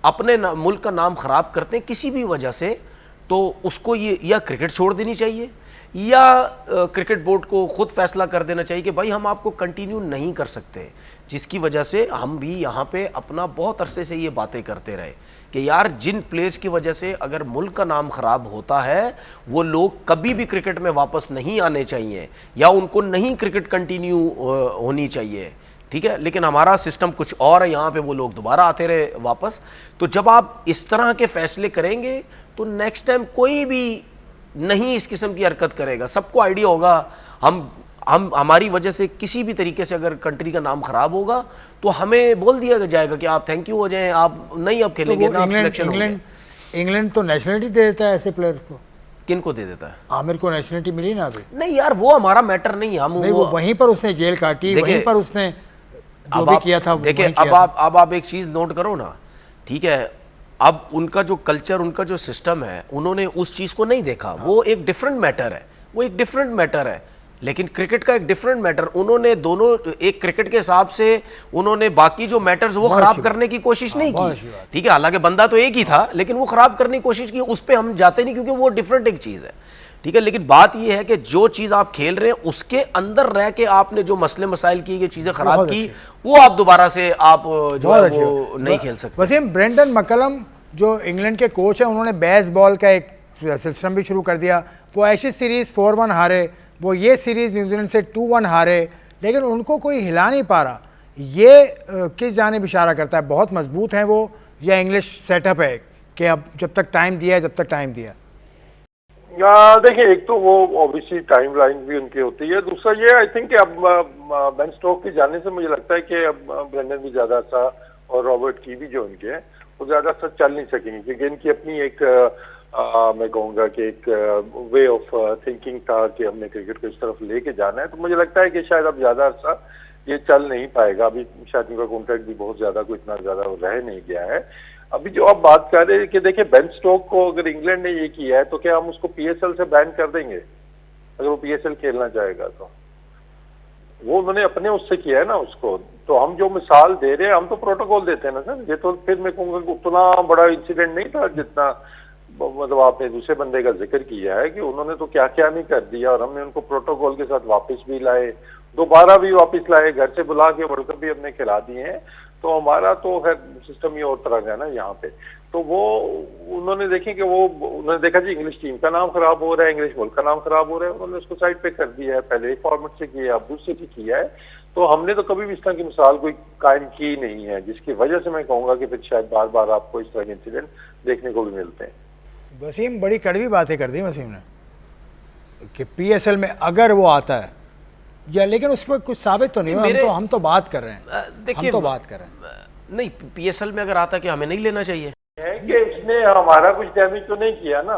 अपने मुल्क का नाम ख़राब करते हैं किसी भी वजह से, तो उसको ये या क्रिकेट छोड़ देनी चाहिए या क्रिकेट बोर्ड को खुद फैसला कर देना चाहिए कि भाई हम आपको कंटिन्यू नहीं कर सकते। जिसकी वजह से हम भी यहाँ पे अपना बहुत अरसे से ये बातें करते रहे कि यार जिन प्लेयर्स की वजह से अगर मुल्क का नाम ख़राब होता है, वो लोग कभी भी क्रिकेट में वापस नहीं आने चाहिए या उनको नहीं क्रिकेट कंटिन्यू होनी चाहिए, ठीक है। लेकिन हमारा सिस्टम कुछ और है, यहाँ पे वो लोग दोबारा आते रहे वापस। तो जब आप इस तरह के फैसले करेंगे तो नेक्स्ट टाइम कोई भी नहीं इस किस्म की हरकत करेगा। सबको आइडिया होगा हम हमारी वजह से किसी भी तरीके से अगर कंट्री का नाम खराब होगा तो हमें बोल दिया जाएगा कि आप थैंक यू हो जाएं, आप नहीं अब खेलेंगे तो ना, आप सिलेक्शन हो गए। इंग्लैंड तो नेशनलिटी दे देता है ऐसे प्लेयर को। किन को दे देता है? आमिर को नेशनलिटी मिली ना अभी। नहीं यार, वो हमारा मैटर नहीं है। हम नहीं, वो वहीं पर उसने जेल काटी, वहीं पर उसने जो भी किया था। देखिए अब आप एक चीज नोट करो ना, ठीक है। अब उनका जो कल्चर, उनका जो सिस्टम है, उन्होंने उस चीज को नहीं देखा। वो एक डिफरेंट मैटर है, वो एक डिफरेंट मैटर है। लेकिन क्रिकेट का एक डिफरेंट मैटर, उन्होंने दोनों एक क्रिकेट के हिसाब से उन्होंने बाकी जो मैटर्स वो खराब करने की कोशिश नहीं की, ठीक है। हालांकि बंदा तो एक ही था, लेकिन वो खराब करने की कोशिश की, उस पर हम जाते नहीं क्योंकि वो डिफरेंट एक चीज है, ठीक है। लेकिन बात यह है कि जो चीज आप खेल रहे हैं उसके अंदर रह के आपने जो मसले मसाइल की, ये चीजें खराब की, वो आप दोबारा से आप जो है वो नहीं खेल सकते। वसीम, ब्रेंडन मैकलम जो इंग्लैंड के कोच हैं, उन्होंने बेसबॉल का एक सिस्टम भी शुरू कर दिया। वो एशेज सीरीज 4-1 हारे, वो ये सीरीज़ न्यूजीलैंड से 2-1 हारे, लेकिन उनको कोई हिला नहीं पा रहा। ये किस जानिब इशारा करता है? बहुत मजबूत हैं वो, या इंग्लिश सेटअप है कि अब जब तक टाइम दिया है, जब तक टाइम दिया? देखिए, एक तो वो ऑब्वियसली टाइम लाइन भी उनकी होती है, दूसरा ये आई थिंक कि अब बेन स्टोक के जाने से मुझे लगता है कि अब ब्रेंडन भी ज़्यादा अच्छा और रॉबर्ट की भी जो उनके हैं वो ज़्यादा अच्छा चल नहीं सकेंगे, क्योंकि इनकी अपनी एक मैं कहूँगा कि एक वे ऑफ थिंकिंग था कि हमने क्रिकेट को इस तरफ लेके जाना है। तो मुझे लगता है कि शायद अब ज़्यादा अर्सा ये चल नहीं पाएगा। अभी शायद उनका कॉन्ट्रैक्ट भी बहुत ज़्यादा कोई इतना ज़्यादा रह नहीं गया है। अभी जो आप बात कर रहे हैं कि देखिए, बेन स्टोक को अगर इंग्लैंड ने ये किया है तो क्या हम उसको पीएसएल से बैन कर देंगे? अगर वो पीएसएल खेलना चाहेगा तो वो उन्होंने अपने उससे किया है ना उसको। तो हम जो मिसाल दे रहे हैं, हम तो प्रोटोकॉल देते हैं ना सर। ये तो फिर मैं कहूँगा उतना बड़ा इंसिडेंट नहीं था जितना मतलब आपने दूसरे बंदे का जिक्र किया है कि उन्होंने तो क्या क्या नहीं कर दिया, और हमने उनको प्रोटोकॉल के साथ वापस भी लाए, दोबारा भी वापस लाए, घर से बुला के वर्ल्ड कप भी हमने खिला दिए हैं। तो हमारा तो है सिस्टम ये और तरह का है ना यहाँ पे। तो वो उन्होंने देखे कि वो उन्होंने देखा जी इंग्लिश टीम का नाम खराब हो रहा है, इंग्लिश मुल्क का नाम खराब हो रहा है, उन्होंने उसको साइड पे कर दिया है। पहले एक फॉर्मेट से किया, अब दूसरे से किया है। तो हमने तो कभी भी इस तरह की मिसाल कोई कायम की नहीं है, जिसकी वजह से मैं कहूँगा कि फिर शायद बार बार आपको इस तरह के इंसिडेंट देखने को भी मिलते हैं। वसीम, बड़ी कड़वी बातें कर दी वसीम ने कि पीएसएल में अगर वो आता है या, लेकिन उस पर कुछ साबित तो नहीं हुआ। हम तो बात कर रहे हैं, देखिए हम तो बात कर रहे हैं। नहीं, पीएसएल में अगर आता है कि हमें नहीं लेना चाहिए है कि उसने हमारा कुछ डैमेज तो नहीं किया ना।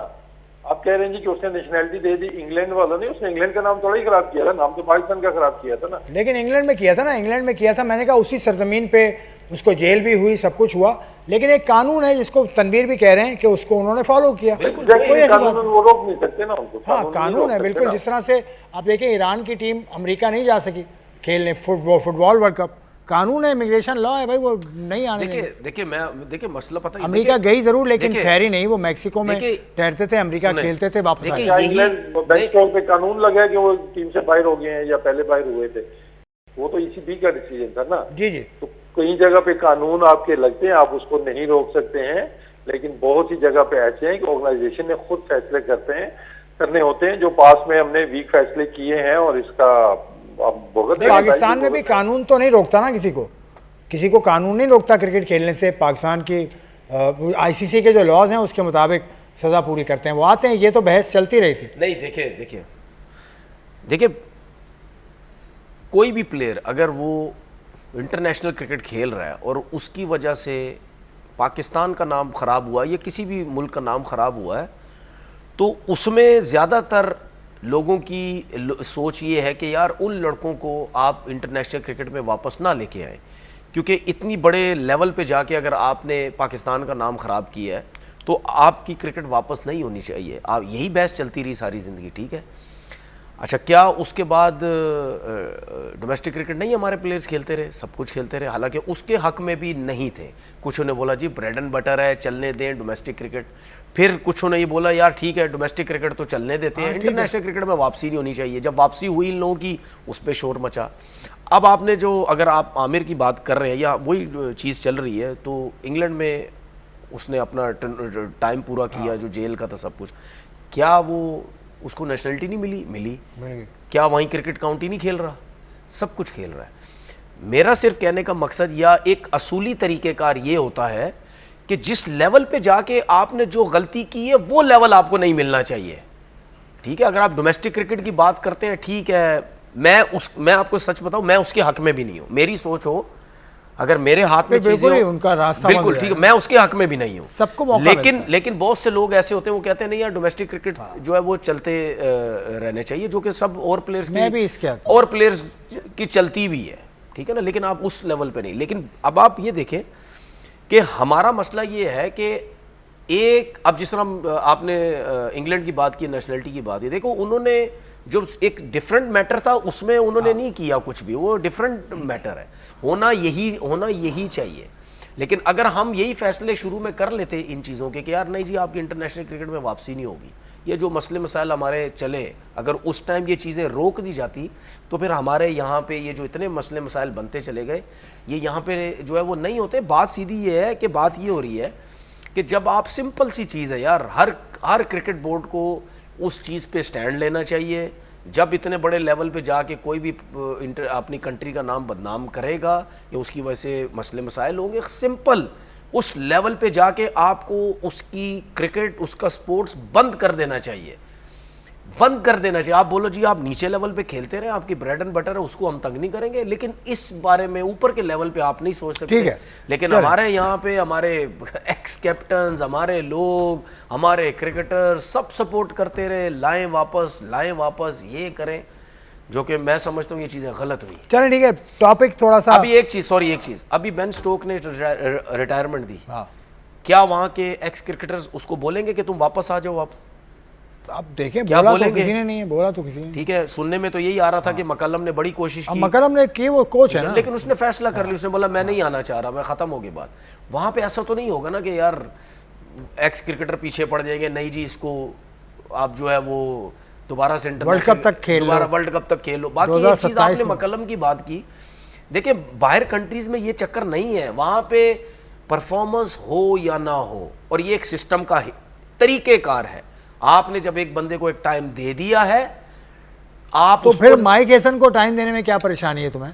आप कह रहे हैं जी कि उसने नेशनलिटी दे दी, इंग्लैंड वालों ने। उसने इंग्लैंड का नाम थोड़ा ही खराब किया था, नाम तो पाकिस्तान का खराब किया था ना। लेकिन इंग्लैंड में किया था ना, इंग्लैंड में किया था। मैंने कहा उसी सरजमीन पे उसको जेल भी हुई, सब कुछ हुआ, लेकिन एक कानून है जिसको तनवीर भी कह रहे हैं कि उसको उन्होंने फॉलो किया। कानून वो रोक नहीं सकते ना उनको। हाँ, कानून है बिल्कुल। जिस तरह से आप देखें, ईरान की टीम अमेरिका नहीं जा सकी खेलने फुटबॉल वर्ल्ड कप, कानून है, इमिग्रेशन लॉ है भाई, वो नहीं आने। देखिए मसला पता है, अमेरिका गई जरूर, लेकिन ठहरी नहीं। वो मैक्सिको में ठहरते थे, अमेरिका खेलते थे, वापस पे कानून लगा कि वो टीम से बाहर हो गए हैं या पहले बाहर हुए थे। वो तो ईसीबी का डिसीजन था ना। जी जी। तो कई जगह पे कानून आपके लगते हैं, आप उसको नहीं रोक सकते हैं, लेकिन बहुत सी जगह पे ऐसे हैं कि ऑर्गेनाइजेशन ने खुद फैसले करने होते हैं जो पास में हमने वीक फैसले किए हैं, और इसका अब भुगत नहीं, रहे हैं भाई, पाकिस्तान में भी भुगत रहे हैं। कानून तो नहीं रोकता ना किसी को कानून नहीं रोकता क्रिकेट खेलने से। पाकिस्तान की आईसीसी के जो लॉज हैं उसके मुताबिक सज़ा पूरी करते हैं, वो आते हैं। ये तो बहस चलती रही थी। नहीं, देखिए कोई भी प्लेयर अगर वो इंटरनेशनल क्रिकेट खेल रहा है और उसकी वजह से पाकिस्तान का नाम ख़राब हुआ या किसी भी मुल्क का नाम ख़राब हुआ है, तो उसमें ज़्यादातर लोगों की सोच ये है कि यार उन लड़कों को आप इंटरनेशनल क्रिकेट में वापस ना लेके आए, क्योंकि इतनी बड़े लेवल पे जाके अगर आपने पाकिस्तान का नाम ख़राब किया है तो आपकी क्रिकेट वापस नहीं होनी चाहिए। आप यही बहस चलती रही सारी ज़िंदगी, ठीक है। अच्छा, क्या उसके बाद डोमेस्टिक क्रिकेट नहीं हमारे प्लेयर्स खेलते रहे, सब कुछ खेलते रहे, हालांकि उसके हक में भी नहीं थे। कुछ ने बोला जी ब्रेड एंड बटर है, चलने दें डोमेस्टिक क्रिकेट। फिर कुछ ने ये बोला यार ठीक है डोमेस्टिक क्रिकेट तो चलने देते हैं, इंटरनेशनल क्रिकेट में वापसी नहीं होनी चाहिए। जब वापसी हुई इन लोगों की, उस पर शोर मचा। अब आपने जो, अगर आप आमिर की बात कर रहे हैं या वही चीज़ चल रही है, तो इंग्लैंड में उसने अपना टाइम पूरा किया, जो जेल का था सब कुछ, क्या वो उसको नेशनलिटी नहीं मिली? क्या वहीं क्रिकेट काउंटी नहीं खेल रहा? सब कुछ खेल रहा है। मेरा सिर्फ कहने का मकसद या एक असूली तरीक़ेकार ये होता है कि जिस लेवल पे जाके आपने जो गलती की है वो लेवल आपको नहीं मिलना चाहिए, ठीक है। अगर आप डोमेस्टिक क्रिकेट की बात करते हैं, ठीक है, मैं आपको सच बताऊं, मैं उसके हक में भी नहीं हूं। मेरी सोच हो, अगर मेरे हाथ में बिल्कुल ही उनका रास्ता बिल्कुल ठीक है, मैं उसके हक में भी नहीं हूँ। सबको मौका लेकिन बहुत से लोग ऐसे होते हैं, वो कहते हैं नहीं यार डोमेस्टिक क्रिकेट जो है वो चलते रहने चाहिए, जो कि सब और प्लेयर्स की चलती भी है, ठीक है ना। लेकिन आप उस लेवल पे नहीं। लेकिन अब आप ये देखें कि हमारा मसला ये है कि एक, अब जिस तरह आपने इंग्लैंड की बात की, नेशनलिटी की बात, ये देखो उन्होंने जो एक डिफरेंट मैटर था उसमें उन्होंने नहीं किया कुछ भी, वो डिफरेंट मैटर है, होना यही चाहिए। लेकिन अगर हम यही फैसले शुरू में कर लेते इन चीज़ों के कि यार नहीं जी आपकी इंटरनेशनल क्रिकेट में वापसी नहीं होगी, ये जो मसले मसाइल हमारे चले, अगर उस टाइम ये चीज़ें रोक दी जाती तो फिर हमारे यहाँ पे ये जो इतने मसले मसाइल बनते चले गए, ये यहाँ पे जो है वो नहीं होते। बात सीधी ये है कि बात ये हो रही है कि जब आप, सिंपल सी चीज़ है यार, हर क्रिकेट बोर्ड को उस चीज़ पे स्टैंड लेना चाहिए। जब इतने बड़े लेवल पे जाके कोई भी अपनी कंट्री का नाम बदनाम करेगा या उसकी वजह से मसले मसाइल होंगे, सिंपल उस लेवल पे जाके आपको उसकी क्रिकेट, उसका स्पोर्ट्स बंद कर देना चाहिए। आप बोलो जी आप नीचे लेवल पे खेलते रहे, आपकी ब्रेड एंड बटर है, उसको हम तंग नहीं करेंगे, लेकिन इस बारे में ऊपर के लेवल पे आप नहीं सोच सकते। ठीक है, लेकिन हमारे यहाँ पे हमारे एक्स कैप्टन, हमारे लोग, हमारे क्रिकेटर सब सपोर्ट करते रहे, लाएं वापस, ये करें, जो कि मैं समझता हूँ ये चीज़ें गलत हुई। चलिए ठीक है, टॉपिक थोड़ा सा अभी एक चीज़, अभी बेन स्टोक ने रिटायरमेंट दी, क्या वहाँ के एक्स क्रिकेटर्स उसको बोलेंगे कि तुम वापस आ जाओ? आप देखें, क्या बोला बोलेंगे? तो किसी ने नहीं है, बोला तो किसी ने। ठीक है, सुनने में तो यही आ रहा था कि मकलम ने बड़ी कोशिश की, मकलम ने की, वो कोच है ना, लेकिन उसने फैसला कर लिया, उसने बोला मैं नहीं आना चाह रहा, मैं खत्म हो गई बात। वहां पे ऐसा तो नहीं होगा ना कि यार एक्स क्रिकेटर पीछे पड़ जाएंगे, नहीं जी इसको आप जो है वो दोबारा से वर्ल्ड कप तक खेलो। बाकी एक चीज आपने मकलम की बात की, देखिए बाहर कंट्रीज में ये चक्कर नहीं है, वहां पे परफॉर्मेंस हो या ना हो, और ये एक सिस्टम का तरीकेकार है। आपने जब एक बंदे को एक टाइम दे दिया है, आप तो फिर माइक हेसन को टाइम देने में क्या परेशानी है तुम्हें?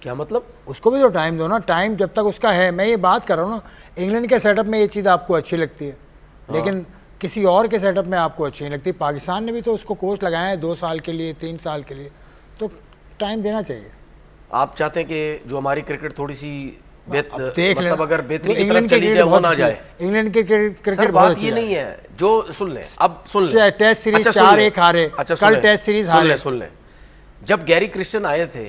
क्या मतलब? उसको भी तो टाइम दो ना, टाइम जब तक उसका है। मैं ये बात कर रहा हूँ ना, इंग्लैंड के सेटअप में ये चीज़ आपको अच्छी लगती है, लेकिन किसी और के सेटअप में आपको अच्छी नहीं लगती। पाकिस्तान ने भी तो उसको कोच लगाया है 2 साल के लिए, 3 साल के लिए, तो टाइम देना चाहिए। आप चाहते हैं कि जो हमारी क्रिकेट थोड़ी सी मतलब अगर बेहतरी की तरफ चली जाए, वो ना जाए। इंग्लैंड की क्रिकेट बात ये नहीं है, जो सुन ले, टेस्ट सीरीज 4-1 हारे, कल टेस्ट सीरीज हारे। सुन ले, जब गैरी क्रिस्टन आए थे,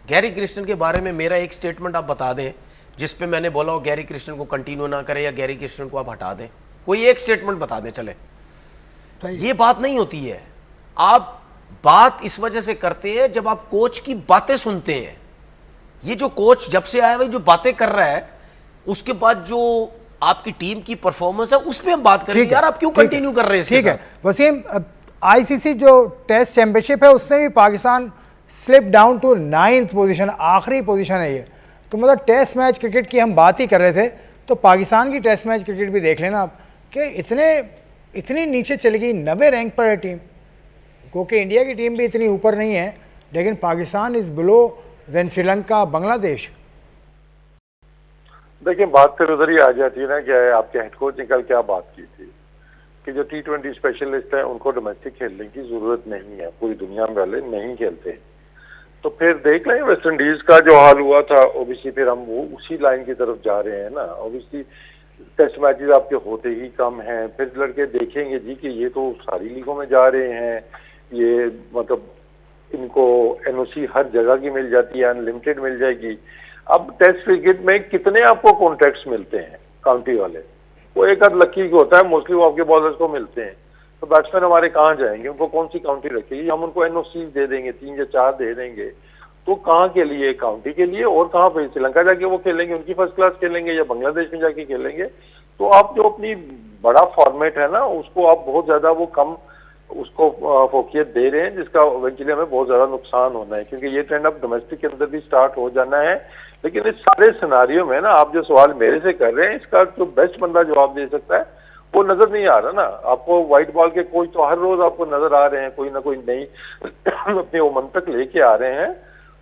गैरी क्रिस्टन के बारे में मेरा एक स्टेटमेंट आप बता दें जिसपे मैंने बोला हो गैरी क्रिस्टन को कंटिन्यू ना करें या गैरी क्रिस्टन को आप हटा दें, कोई एक स्टेटमेंट बता दें चले। ये बात नहीं होती है। आप बात इस वजह से करते हैं जब आप कोच की बातें सुनते हैं। ये जो कोच जब से आया है जो बातें कर रहा है, उसके बाद जो आपकी टीम की परफॉर्मेंस है उस पर हम बात करेंगे। यार आप क्यों कंटिन्यू कर रहे हैं इसके साथ? ठीक है वसीम, आईसीसी जो टेस्ट चैंपियनशिप है उसमें भी Pakistan slip down to 9th position, आखिरी पोजीशन है ये। तो मतलब टेस्ट मैच क्रिकेट की हम बात ही कर रहे थे, तो पाकिस्तान की टेस्ट मैच क्रिकेट भी देख लेना आप कि इतनी नीचे चली गई, 90 रैंक पर है टीम, क्योंकि इंडिया की टीम भी इतनी ऊपर नहीं है। लेकिन Pakistan is below than Sri Lanka, Bangladesh. देखिए बात फिर उधर ही आ जाती है ना कि आपके हेड कोच ने कल क्या बात की थी कि जो T20 स्पेशलिस्ट है उनको डोमेस्टिक खेलने की जरूरत नहीं है, पूरी दुनिया में वाले नहीं खेलते। तो फिर देख लें वेस्ट इंडीज का जो हाल हुआ था, ओबीसी फिर हम वो उसी लाइन की तरफ जा रहे हैं ना। ओबीसी टेस्ट मैचेस आपके होते ही कम हैं, फिर लड़के देखेंगे जी कि ये तो सारी लीगों में जा रहे हैं, ये मतलब इनको एनओसी हर जगह की मिल जाती है, अनलिमिटेड मिल जाएगी। अब टेस्ट क्रिकेट में कितने आपको कॉन्ट्रैक्ट्स मिलते हैं काउंटी वाले, वो एक आध लकी को होता है, मोस्टली वो आपके बॉलर्स को मिलते हैं। तो बैट्समैन हमारे कहाँ जाएंगे, उनको कौन सी काउंटी रखेगी? हम उनको एनओसी दे देंगे, 3 या 4 दे देंगे, तो कहाँ के लिए? काउंटी के लिए। और कहाँ पे? श्रीलंका जाके वो खेलेंगे, उनकी फर्स्ट क्लास खेलेंगे, या बांग्लादेश में जाके खेलेंगे। तो आप जो अपनी बड़ा फॉर्मेट है ना, उसको आप बहुत ज्यादा वो कम उसको फोकियत दे रहे हैं, जिसका इवेंचुअली हमें बहुत ज्यादा नुकसान होना है, क्योंकि ये ट्रेंड अब डोमेस्टिक के अंदर भी स्टार्ट हो जाना है। लेकिन इस सारे सिनारियों में ना, आप जो सवाल मेरे से कर रहे हैं, इसका जो बेस्ट बंदा जवाब दे सकता है वो नजर नहीं आ रहा ना आपको। व्हाइट बॉल के कोच तो हर रोज आपको नजर आ रहे हैं, कोई ना कोई नई अपनी वो मंतक लेके आ रहे हैं।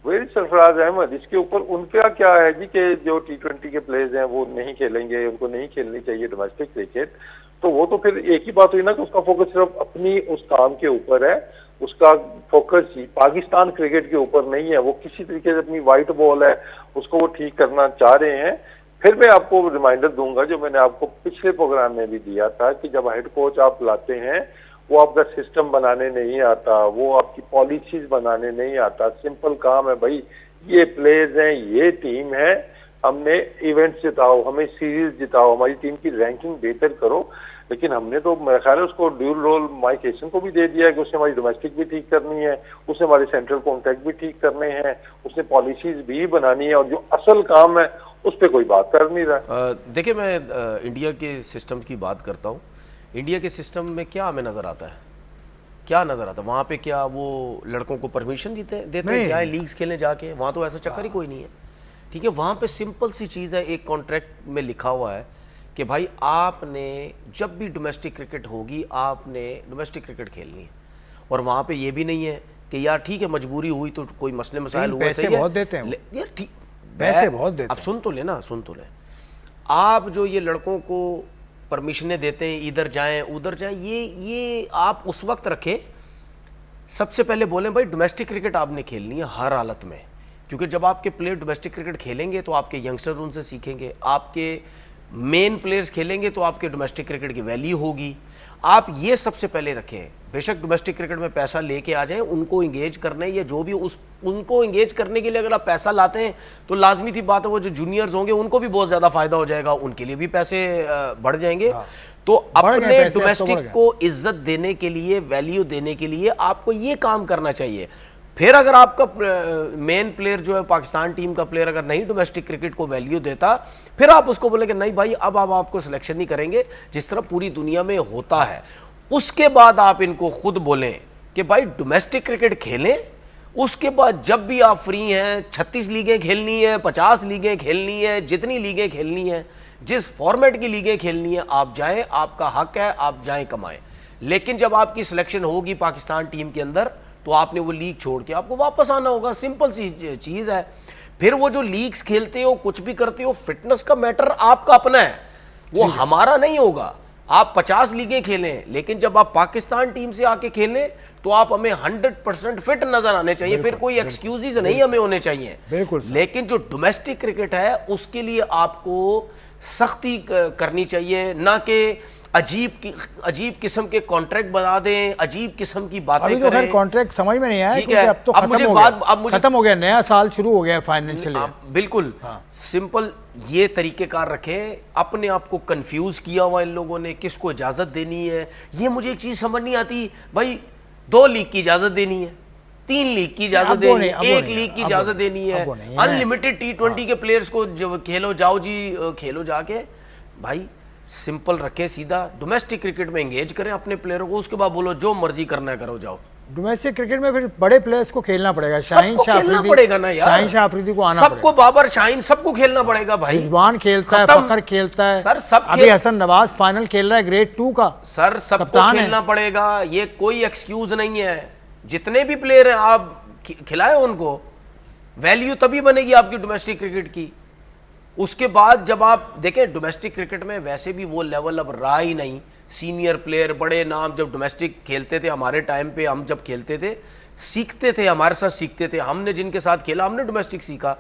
वेरी सरफराज अहमद, इसके ऊपर उनका क्या है जी कि जो T20 के प्लेयर्स हैं वो नहीं खेलेंगे, उनको नहीं खेलनी चाहिए डोमेस्टिक क्रिकेट। तो वो तो फिर एक ही बात हुई ना कि उसका फोकस सिर्फ अपनी उस काम के ऊपर है, उसका फोकस ही पाकिस्तान क्रिकेट के ऊपर नहीं है। वो किसी तरीके से अपनी व्हाइट बॉल है उसको वो ठीक करना चाह रहे हैं। फिर मैं आपको रिमाइंडर दूंगा जो मैंने आपको पिछले प्रोग्राम में भी दिया था कि जब हेड कोच आप लाते हैं, वो आपका सिस्टम बनाने नहीं आता, वो आपकी पॉलिसीज बनाने नहीं आता। सिंपल काम है भाई, ये प्लेयर्स हैं, ये टीम है, हमने इवेंट्स जिताओ, हमें सीरीज जिताओ, हमारी टीम की रैंकिंग बेहतर करो। लेकिन हमने तो मेरा ख्याल है उसको ड्यूल रोल माइक हेसन को भी दे दिया है कि उसने हमारी डोमेस्टिक भी ठीक करनी है, उसने हमारे सेंट्रल कॉन्ट्रैक्ट भी ठीक करने हैं, उसने पॉलिसीज भी बनानी है, और जो असल काम है उस पर कोई बात कर नहीं रहा। देखिए मैं इंडिया के सिस्टम की बात करता हूँ। इंडिया के सिस्टम में क्या हमें नज़र आता है, क्या नज़र आता है वहाँ पे? क्या वो लड़कों को परमिशन देते हैं जाए लीग्स खेलने जाके? वहाँ तो ऐसा चक्कर ही कोई नहीं है, ठीक है। वहाँ पे सिंपल सी चीज़ है, एक कॉन्ट्रैक्ट में लिखा हुआ है कि भाई आपने जब भी डोमेस्टिक क्रिकेट होगी आपने डोमेस्टिक क्रिकेट खेलनी है। और वहाँ पे ये भी नहीं है कि यार ठीक है मजबूरी हुई तो कोई मसले मसाइल हुए, पैसे बहुत देते हैं यार ठीक, पैसे बहुत देते अब सुन तो लेना, सुन तो ले। आप जो ये लड़कों को परमिशनें देते हैं इधर जाएं उधर जाएं, ये आप उस वक्त रखें, सबसे पहले बोलें भाई डोमेस्टिक क्रिकेट आपने खेलनी है हर हालत में, क्योंकि जब आपके प्लेयर डोमेस्टिक क्रिकेट खेलेंगे तो आपके यंगस्टर उनसे सीखेंगे, आपके मेन प्लेयर्स खेलेंगे तो आपके डोमेस्टिक क्रिकेट की वैल्यू होगी। आप ये सबसे पहले रखें। बेशक डोमेस्टिक क्रिकेट में पैसा लेके आ जाएं, उनको इंगेज करने या जो भी उनको इंगेज करने के लिए अगर आप पैसा लाते हैं तो लाजमी थी बात है वो जो जूनियर्स होंगे उनको भी बहुत ज़्यादा फायदा हो जाएगा, उनके लिए भी पैसे बढ़ जाएंगे। तो अपने डोमेस्टिक को इज्जत देने के लिए, वैल्यू देने के लिए आपको ये काम करना चाहिए। फिर अगर आपका मेन प्लेयर जो है पाकिस्तान टीम का प्लेयर अगर नहीं डोमेस्टिक क्रिकेट को वैल्यू देता, फिर आप उसको बोलेंगे नहीं भाई अब आप आपको सिलेक्शन नहीं करेंगे जिस तरह पूरी दुनिया में होता है। उसके बाद आप इनको खुद बोलें कि भाई डोमेस्टिक क्रिकेट खेलें। उसके बाद जब भी आप फ्री हैं, 36 लीगें खेलनी है, 50 लीगें खेलनी है, जितनी लीगें खेलनी है, जिस फॉर्मेट की लीगें खेलनी है आप जाएं, आपका हक है, आप जाएं कमाएं। लेकिन जब आपकी सिलेक्शन होगी पाकिस्तान टीम के अंदर तो आपने वो लीग छोड़ के आपको वापस आना होगा, सिंपल सी चीज़ है। फिर वो जो लीग्स खेलते हो, कुछ भी करते हो, फिटनेस का मैटर आपका अपना है, वो हमारा नहीं होगा। आप 50 लीगें खेलें, लेकिन जब आप पाकिस्तान टीम से आके खेलें तो आप हमें 100% फिट नजर आने चाहिए, फिर कोई एक्सक्यूजेस नहीं हमें होने चाहिए। बिल्कुल। लेकिन जो डोमेस्टिक क्रिकेट है उसके लिए आपको सख्ती करनी चाहिए, ना कि अजीब किस्म के कॉन्ट्रैक्ट बना दें, अजीब किस्म की बातें अभी तो करें। खैर कॉन्ट्रैक्ट समझ में नहीं आया, ठीक क्योंकि है, अब तो खत्म हो गया, नया साल शुरू हो गया फाइनेंशियल। बिल्कुल सिंपल ये तरीकेकार रखें। अपने आप को कंफ्यूज किया हुआ इन लोगों ने, किसको इजाजत देनी है ये मुझे एक चीज समझ नहीं आती। भाई 2 लीग की इजाजत देनी है, 3 लीग की इजाजत देनी है, 1 लीग की इजाजत देनी है, अनलिमिटेड T20 के प्लेयर्स को जब खेलो जाओ जी, खेलो जाके। भाई सिंपल रखें, सीधा डोमेस्टिक क्रिकेट में एंगेज करें अपने प्लेयरों को, उसके बाद बोलो जो मर्जी करना है करो जाओ। डोमेस्टिक क्रिकेट में फिर बड़े प्लेयर्स को खेलना पड़ेगा, शाहीन शाह अफरीदी पड़ेगा ना यार, शाहीन शाह अफरीदी को आना सबको, बाबर शाहीन सबको खेलना पड़ेगा भाई। रिजवान खेलता है, फखर खेलता है सर, सब अभी हसन नवाज फाइनल खेल रहा है ग्रेड 2 का सर, सबको खेलना पड़ेगा, ये कोई एक्सक्यूज नहीं है। जितने भी प्लेयर हैं आप खिलाए उनको, वैल्यू तभी बनेगी आपकी डोमेस्टिक क्रिकेट की। उसके बाद जब आप देखें डोमेस्टिक क्रिकेट में वैसे भी वो लेवल अब रहा ही नहीं, सीनियर प्लेयर बड़े नाम जब डोमेस्टिक खेलते थे हमारे टाइम पे, हम जब खेलते थे सीखते थे, हमारे साथ सीखते थे, हमने जिनके साथ खेला हमने डोमेस्टिक सीखा।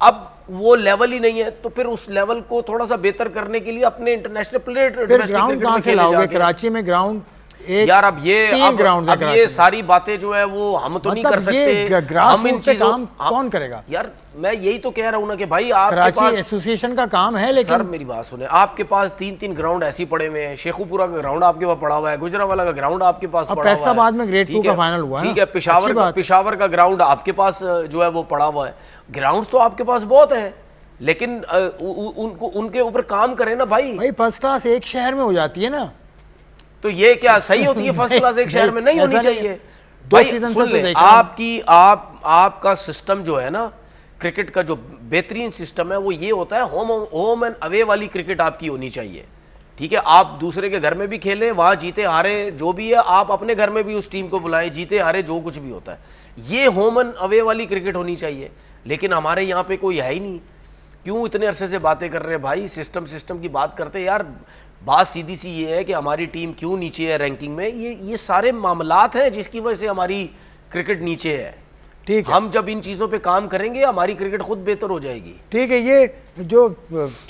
अब वो लेवल ही नहीं है, तो फिर उस लेवल को थोड़ा सा बेहतर करने के लिए अपने इंटरनेशनल प्लेयर डोमेस्टिक ग्राउंड कहाँ से लाओगे? कराची में ग्राउंड यार अब ये सारी बातें जो है वो हम तो नहीं कर सकते, हम इन चीजों कौन करेगा यार? मैं यही तो कह रहा हूं ना कि भाई आपके पास एसोसिएशन का काम है, लेकिन सर मेरी बात सुने, आपके पास 3-3 ग्राउंड ऐसे पड़े हुए हैं, शेखुपुरा का ग्राउंड आपके पास पड़ा हुआ है, गुजरांवाला का ग्राउंड आपके पास पड़ा हुआ है, फैसलाबाद में ग्रेड 2 का फाइनल हुआ है, ठीक है, पेशावर का ग्राउंड आपके पास जो है वो पड़ा हुआ है। ग्राउंड तो आपके पास बहुत है, लेकिन उनको उनके ऊपर काम करें ना भाई। फर्स्ट क्लास एक शहर में हो जाती है ना, तो ये क्या सही होती है? फर्स्ट क्लास एक शहर में नहीं होनी चाहिए भाई। सुन ले, आपका सिस्टम जो है ना क्रिकेट का, जो बेहतरीन सिस्टम है वो ये होता है, होम एंड अवे वाली क्रिकेट आपकी होनी चाहिए, ठीक है? आप दूसरे के घर में भी खेलें, वहां जीते हारे जो भी है, आप अपने घर में भी उस टीम को बुलाएं, जीते हारे जो कुछ भी होता है, ये होम एंड अवे वाली क्रिकेट होनी चाहिए। लेकिन हमारे यहाँ पे कोई है ही नहीं। क्यों इतने अरसे से बातें कर रहे हैं भाई, सिस्टम की बात करते यार? बात सीधी सी ये है कि हमारी टीम क्यों नीचे है रैंकिंग में, ये सारे मामलात हैं जिसकी वजह से हमारी क्रिकेट नीचे है। ठीक है, हम जब इन चीज़ों पे काम करेंगे हमारी क्रिकेट खुद बेहतर हो जाएगी। ठीक है, ये जो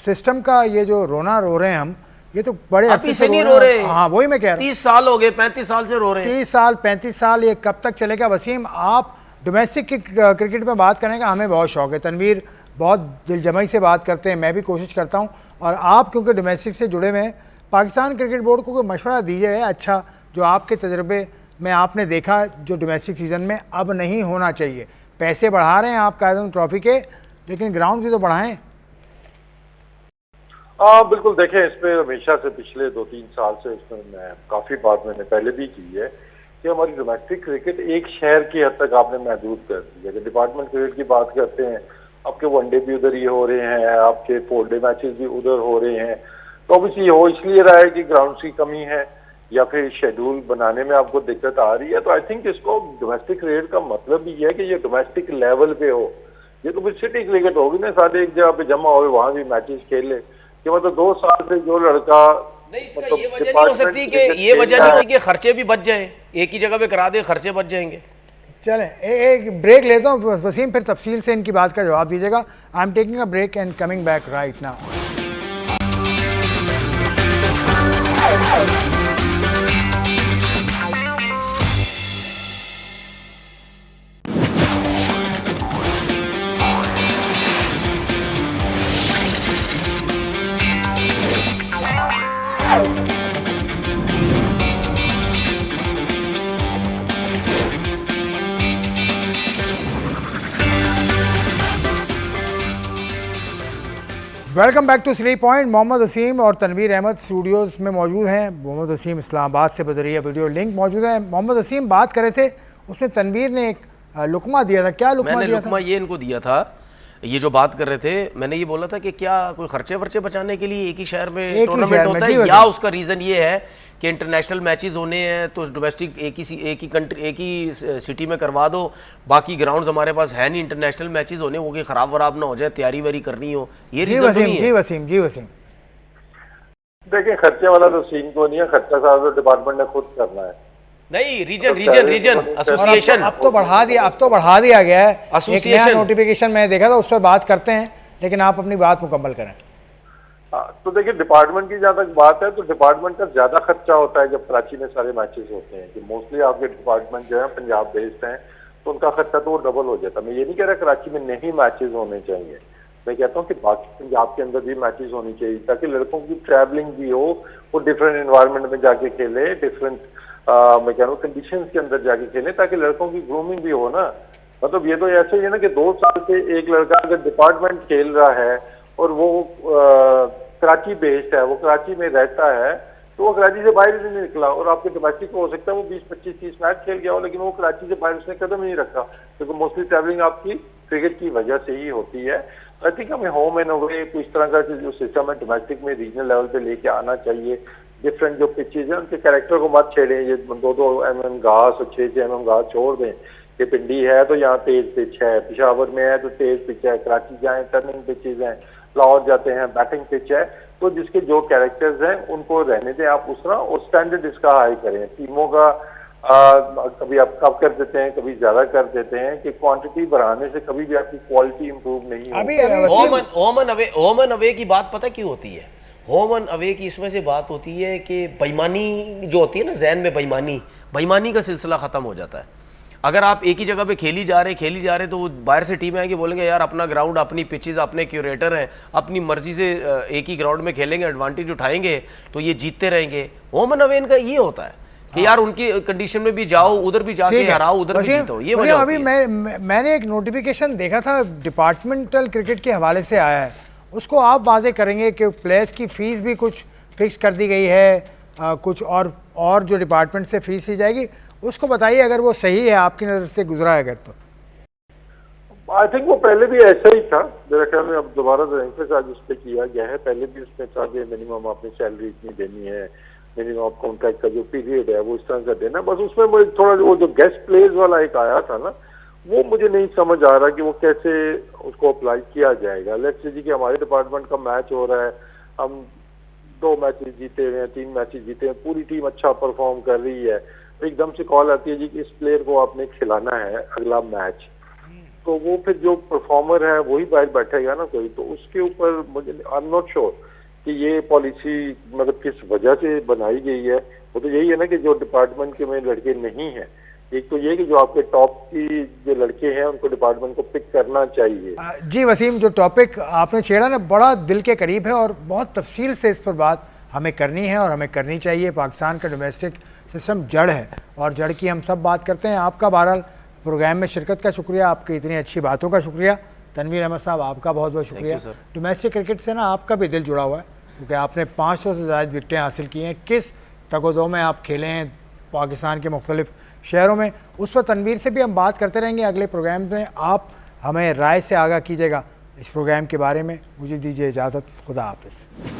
सिस्टम का ये जो रोना रो रहे हैं हम, ये तो बड़े अरसे से नहीं रो रहे। हाँ वही मैं कह रहा हूँ, 30 साल हो गए, 35 साल से रो रहे हैं। 30 साल 35 साल, ये कब तक चलेगा? वसीम, आप डोमेस्टिक क्रिकेट में बात करने का हमें बहुत शौक है, तनवीर बहुत दिलजमाई से बात करते हैं, मैं भी कोशिश करता हूँ, और आप क्योंकि डोमेस्टिक से जुड़े हुए हैं, पाकिस्तान क्रिकेट बोर्ड को कोई मशवरा दीजिए अच्छा, जो आपके तजर्बे में आपने देखा जो डोमेस्टिक सीज़न में अब नहीं होना चाहिए। पैसे बढ़ा रहे हैं आप कायदे ट्रॉफी के, लेकिन ग्राउंड भी तो बढ़ाएं। बिल्कुल, देखें इस पर हमेशा से पिछले 2-3 साल से इसमें मैं काफ़ी बात मैंने पहले भी की है कि हमारी डोमेस्टिक क्रिकेट एक शहर की हद तक आपने महदूद कर दी है। डिपार्टमेंट क्रिकेट की बात करते हैं, आपके वनडे भी उधर ही हो रहे हैं, आपके 4 डे मैचेस भी उधर हो रहे हैं, तो ऑब्वियसली हो इसलिए रहा है कि ग्राउंड की कमी है या फिर शेड्यूल बनाने में आपको दिक्कत आ रही है। तो आई थिंक इसको डोमेस्टिक क्रिकेट का मतलब भी है कि ये डोमेस्टिक लेवल पे हो। ये तो फिर सिटी क्रिकेट होगी ना, सारे एक जगह पे जमा हो वहां भी मैचेस खेले, कि मतलब 2 साल से जो लड़का नहीं, इसका ये वजह नहीं हो सकती कि ये वजह नहीं होगी कि खर्चे भी बच जाए, एक ही जगह पे करा दे, खर्चे बच जाएंगे। चलें एक ब्रेक लेता हूँ वसीम, फिर तफसील से इनकी बात का जवाब दीजिएगा। I am taking a break and coming back right now. Welcome back to sleep point. Mohammad Wasim और तनवीर अहमद स्टूडियोज़ में मौजूद हैं। मोहम्मद वसीम इस्लामाबाद से बदरिया वीडियो लिंक मौजूद है। मोहम्मद वसीम बात कर रहे थे, उसमें तनवीर ने एक लुकमा दिया था। क्या लुकमा दिया था? लुकमा ये इनको दिया था, ये जो बात कर रहे थे, मैंने ये बोला था कि क्या कोई खर्चे वर्चे बचाने के लिए एक ही शहर में टूर्नामेंट होता है, या उसका रीज़न ये है कि इंटरनेशनल मैचेस होने हैं तो डोमेस्टिक एक ही सिटी में करवा दो, बाकी ग्राउंड्स हमारे पास है नहीं, इंटरनेशनल मैचेस होने वो कि ख़राब वराब ना हो जाए, तैयारी वारी करनी हो, ये रीज़न तो नहीं है। जी वसीम देखिए, खर्चे वाला तो सीन तो नहीं है, खर्चा सारा तो डिपार्टमेंट ने खुद करना है। नहीं, रीजन एसोसिएशन अब तो बढ़ा दिया गया है। एसोसिएशन नोटिफिकेशन मैं देखा था, उस पर बात करते हैं, लेकिन आप अपनी बात मुकम्मल करें। तो देखिए, डिपार्टमेंट की जहाँ तक बात है तो डिपार्टमेंट का ज्यादा खर्चा होता है जब कराची में सारे मैचेस होते हैं, कि मोस्टली आपके डिपार्टमेंट जो है पंजाब बेस्ड हैं, तो उनका खर्चा तो वो डबल हो जाता है। मैं ये नहीं कह रहा कराची में नहीं मैचेस होने चाहिए, मैं कहता हूँ कि बाकी पंजाब के अंदर भी मैचेस होनी चाहिए, ताकि लड़कों की ट्रैवलिंग भी हो, वो डिफरेंट एनवायरनमेंट में जाके खेले, डिफरेंट मैं कह रहा हूँ कंडीशन के अंदर जाके खेले, ताकि लड़कों की ग्रूमिंग भी हो ना। मतलब ये तो ऐसे ही है ना कि 2 साल से एक लड़का अगर डिपार्टमेंट खेल रहा है और वो कराची बेस्ड है, वो कराची में रहता है, तो वो कराची से बाहर नहीं निकला, और आपके डोमेस्टिक हो सकता है वो 20-25-30 मैच खेल गया हो, लेकिन वो कराची से बाहर उसने कदम नहीं रखा, क्योंकि मोस्टली ट्रैवलिंग आपकी क्रिकेट की वजह से ही होती है। आई थिंक हमें होम एंड अवे को इस तरह का जो सिस्टम है डोमेस्टिक में रीजनल लेवल पे लेके आना चाहिए। डिफरेंट जो पिचेज है उनके कैरेक्टर को मत छेड़ें, ये 2-2 mm घास और 6-6 mm घास छोड़ दें, कि पिंडी है तो यहाँ तेज पिच है, पिशावर में है तो तेज पिच है, कराची जाए टर्निंग पिचेज हैं, लाहौर जाते हैं बैटिंग पिच है। तो जिसके जो कैरेक्टर्स हैं उनको रहने दें आप उस तरह, और स्टैंडर्ड इसका हाई करें। टीमों का कभी आप कम कर देते हैं, कभी ज्यादा कर देते हैं, कि क्वांटिटी बढ़ाने से कभी भी आपकी क्वालिटी इंप्रूव नहीं होगी। होम एंड अवे की बात पता क्यों होती है? होम एंड अवे की इसमें से बात होती है कि बेईमानी जो होती है ना, जहन में बेईमानी का सिलसिला खत्म हो जाता है। अगर आप एक ही जगह पे खेली जा रहे तो वो बाहर से टीम आएंगे, बोलेंगे यार अपना ग्राउंड, अपनी पिचेस, अपने क्यूरेटर हैं, अपनी मर्जी से एक ही ग्राउंड में खेलेंगे, एडवांटेज उठाएंगे तो ये जीतते रहेंगे। होम एंड अवे इनका ये होता है कि यार उनकी कंडीशन में भी जाओ, उधर भी जाके हराओ, उधर भी जीतो। ये वजह अभी मैंने एक नोटिफिकेशन देखा था डिपार्टमेंटल क्रिकेट के हवाले से आया है, उसको आप वाजे करेंगे कि प्लेयर्स की फीस भी कुछ फिक्स कर दी गई है, कुछ और जो डिपार्टमेंट से फीस ली जाएगी उसको बताइए, अगर वो सही है आपकी नज़र से गुजरा है अगर तो। आई थिंक वो पहले भी ऐसा ही था मेरे ख्याल में, अब दोबारा एम्फेसाइज उस पर किया गया है। पहले भी उसमें था कि मिनिमम आपने सैलरी इतनी देनी है, मिनिमम कॉन्ट्रैक्ट का जो पीरियड है वो इस तरह का देना। बस उसमें मुझे थोड़ा वो जो गेस्ट प्लेयर्स वाला एक आया था ना, वो मुझे नहीं समझ आ रहा कि वो कैसे उसको अप्लाई किया जाएगा। लेट्स से जी कि हमारे डिपार्टमेंट का मैच हो रहा है, हम 2 मैचेस जीते हुए हैं, 3 मैचेस जीते हैं, पूरी टीम अच्छा परफॉर्म कर रही है, एकदम से कॉल आती है जी कि इस प्लेयर को आपने खिलाना है अगला मैच, तो वो फिर जो परफॉर्मर है वही बाहर बैठेगा ना कोई, तो उसके ऊपर मुझे आई एम नॉट श्योर कि ये पॉलिसी मतलब किस वजह से बनाई गई है। वो तो यही है ना कि जो डिपार्टमेंट के में लड़के नहीं हैं, एक तो ये कि जो आपके टॉप की जो लड़के हैं उनको डिपार्टमेंट को पिक करना चाहिए। जी वसीम, जो टॉपिक आपने छेड़ा ना बड़ा दिल के करीब है और बहुत तफसील से इस पर बात हमें करनी है और हमें करनी चाहिए। पाकिस्तान का डोमेस्टिक सिस्टम जड़ है और जड़ की हम सब बात करते हैं। आपका बहरहाल प्रोग्राम में शिरकत का शुक्रिया, आपकी इतनी अच्छी बातों का शुक्रिया। तनवीर अहमद साहब आपका बहुत बहुत शुक्रिया। डोमेस्टिक क्रिकेट से ना आपका भी दिल जुड़ा हुआ है क्योंकि आपने 500 से ज़्यादा विकटें हासिल की हैं। किस तगोदों में आप खेले हैं पाकिस्तान के मुख्तलिफ शहरों में, उस पर तनवीर से भी हम बात करते रहेंगे अगले प्रोग्राम में। आप हमें राय से आगाह कीजिएगा इस प्रोग्राम के बारे में। मुझे दीजिए इजाज़त, खुदा हाफिज़।